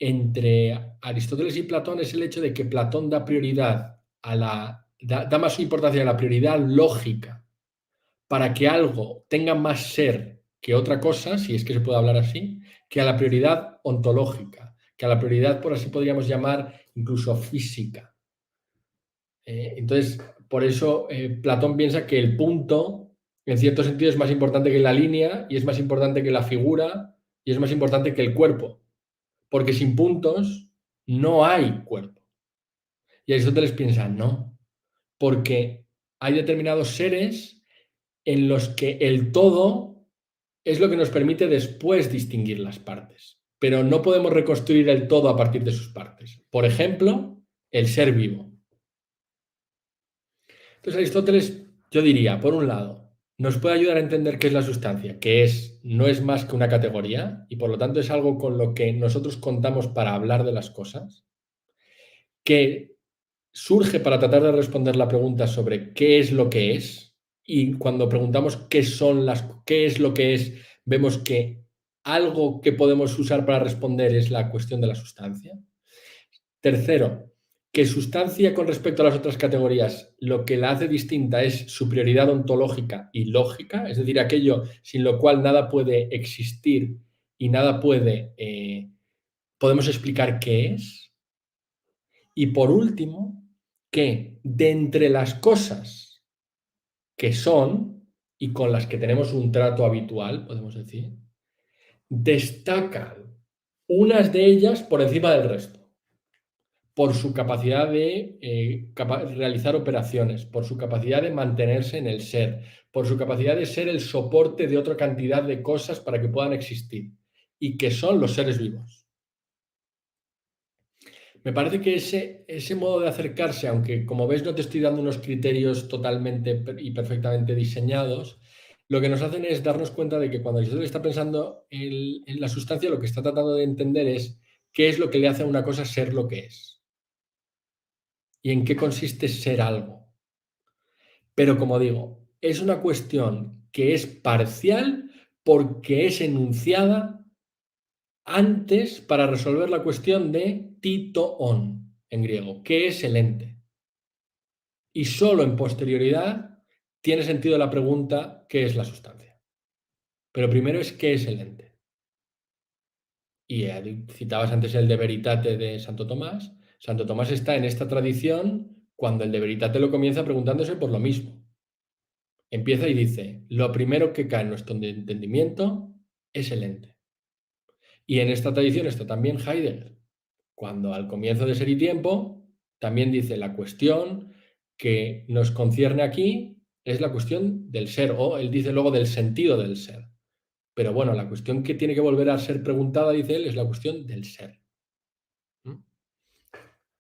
entre Aristóteles y Platón es el hecho de que Platón da prioridad da más importancia a la prioridad lógica para que algo tenga más ser que otra cosa, si es que se puede hablar así, que a la prioridad ontológica, que a la prioridad, por así podríamos llamar, incluso física. Entonces, por eso Platón piensa que el punto, en cierto sentido, es más importante que la línea, y es más importante que la figura, y es más importante que el cuerpo, porque sin puntos no hay cuerpo. Y Aristóteles piensa, no, porque hay determinados seres en los que el todo es lo que nos permite después distinguir las partes, pero no podemos reconstruir el todo a partir de sus partes. Por ejemplo, el ser vivo. Entonces Aristóteles, yo diría, por un lado, nos puede ayudar a entender qué es la sustancia, que no es más que una categoría y por lo tanto es algo con lo que nosotros contamos para hablar de las cosas, que surge para tratar de responder la pregunta sobre qué es lo que es, y cuando preguntamos qué es lo que es, vemos que algo que podemos usar para responder es la cuestión de la sustancia. Tercero, que sustancia con respecto a las otras categorías, lo que la hace distinta es su prioridad ontológica y lógica, es decir, aquello sin lo cual nada puede existir y nada podemos explicar qué es. Y por último, que de entre las cosas que son y con las que tenemos un trato habitual, podemos decir, destacan unas de ellas por encima del resto, por su capacidad de realizar operaciones, por su capacidad de mantenerse en el ser, por su capacidad de ser el soporte de otra cantidad de cosas para que puedan existir, y que son los seres vivos. me parece que ese modo de acercarse, aunque como ves no te estoy dando unos criterios totalmente y perfectamente diseñados, lo que nos hacen es darnos cuenta de que cuando Aristóteles está pensando en la sustancia, lo que está tratando de entender es qué es lo que le hace a una cosa ser lo que es y en qué consiste ser algo. Pero como digo, es una cuestión que es parcial porque es enunciada antes para resolver la cuestión de titoon en griego, que es el ente. Y solo en posterioridad tiene sentido la pregunta, ¿qué es la sustancia? Pero primero es, ¿qué es el ente? Y citabas antes el De Veritate de Santo Tomás. Santo Tomás está en esta tradición cuando el De Veritate lo comienza preguntándose por lo mismo. Empieza y dice, lo primero que cae en nuestro entendimiento es el ente. Y en esta tradición está también Heidegger, cuando al comienzo de Ser y Tiempo también dice la cuestión que nos concierne aquí es la cuestión del ser, o él dice luego del sentido del ser. Pero bueno, la cuestión que tiene que volver a ser preguntada, dice él, es la cuestión del ser.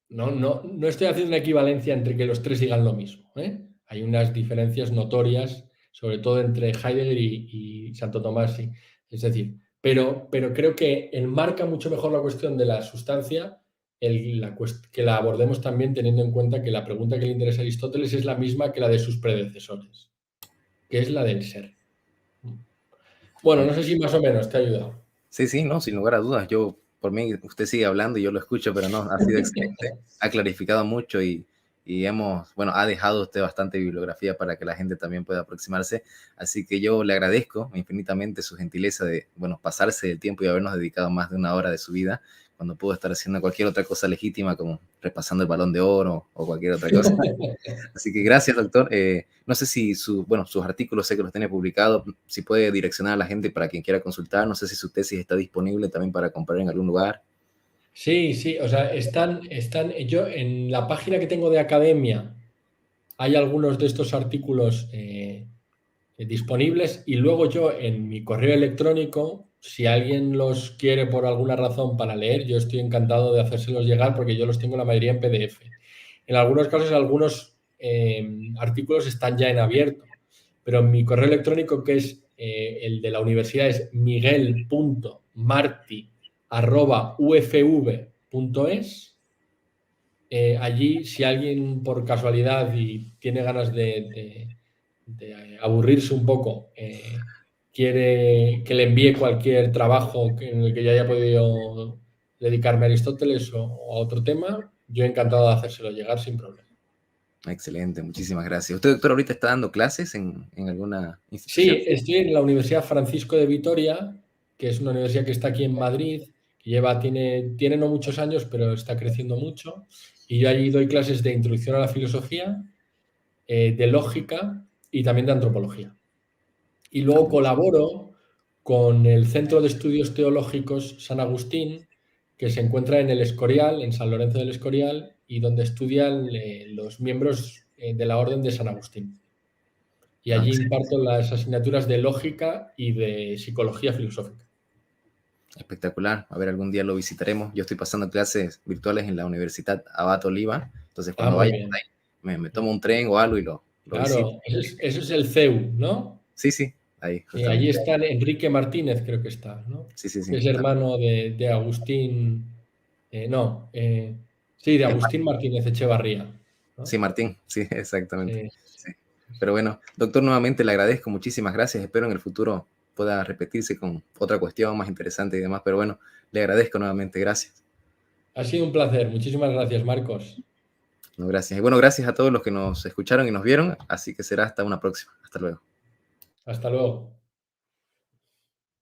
No estoy haciendo una equivalencia entre que los tres digan lo mismo, ¿eh? Hay unas diferencias notorias, sobre todo entre Heidegger y Santo Tomás, sí. Es decir, pero creo que enmarca mucho mejor la cuestión de la sustancia que la abordemos también teniendo en cuenta que la pregunta que le interesa a Aristóteles es la misma que la de sus predecesores, que es la del ser. Bueno, no sé si más o menos te ha ayudado. Sí, sí, no, sin lugar a dudas. Yo, por mí, usted sigue hablando y yo lo escucho, pero no, ha sido excelente. Ha clarificado mucho y bueno, ha dejado usted bastante bibliografía para que la gente también pueda aproximarse. Así que yo le agradezco infinitamente su gentileza de, bueno, pasarse el tiempo y habernos dedicado más de una hora de su vida cuando pudo estar haciendo cualquier otra cosa legítima como repasando el Balón de Oro o cualquier otra cosa. Así que gracias, doctor. No sé si sus artículos sé que los tiene publicados, si puede direccionar a la gente para quien quiera consultar. No sé si su tesis está disponible también para comprar en algún lugar. Sí, sí, o sea, yo en la página que tengo de academia hay algunos de estos artículos disponibles y luego yo en mi correo electrónico, si alguien los quiere por alguna razón para leer, yo estoy encantado de hacérselos llegar porque yo los tengo la mayoría en PDF. En algunos casos, algunos artículos están ya en abierto, pero en mi correo electrónico, que es el de la universidad, es miguel.marti@ufv.es. Allí, si alguien por casualidad y tiene ganas de aburrirse un poco, quiere que le envíe cualquier trabajo en el que yo haya podido dedicarme a Aristóteles o a otro tema, yo encantado de hacérselo llegar sin problema. Excelente, muchísimas gracias. ¿Usted, doctor, ahorita está dando clases en alguna institución? Sí, estoy en la Universidad Francisco de Vitoria, que es una universidad que está aquí en Madrid, que tiene no muchos años, pero está creciendo mucho. Y yo allí doy clases de introducción a la filosofía, de lógica y también de antropología. Y luego colaboro con el Centro de Estudios Teológicos San Agustín, que se encuentra en El Escorial, en San Lorenzo del Escorial, y donde estudian los miembros de la Orden de San Agustín. Y allí imparto las asignaturas de lógica y de psicología filosófica. Espectacular. A ver, algún día lo visitaremos. Yo estoy pasando clases virtuales en la Universidad Abad Oliva. Entonces, cuando vaya por ahí, me tomo un tren o algo y lo visito. Claro, eso es el CEU, ¿no? Sí, sí, ahí. Allí está Enrique Martínez, creo que está, ¿no? Sí, sí, sí. Que es hermano de Agustín, de Agustín Martínez Echevarría, ¿no? Sí, Martín, sí, exactamente. Sí. Pero bueno, doctor, nuevamente le agradezco, muchísimas gracias. Espero en el futuro pueda repetirse con otra cuestión más interesante y demás. Pero bueno, le agradezco nuevamente, gracias. Ha sido un placer. Muchísimas gracias, Marcos. No, gracias. Y bueno, gracias a todos los que nos escucharon y nos vieron. Así que será hasta una próxima. Hasta luego. Hasta luego.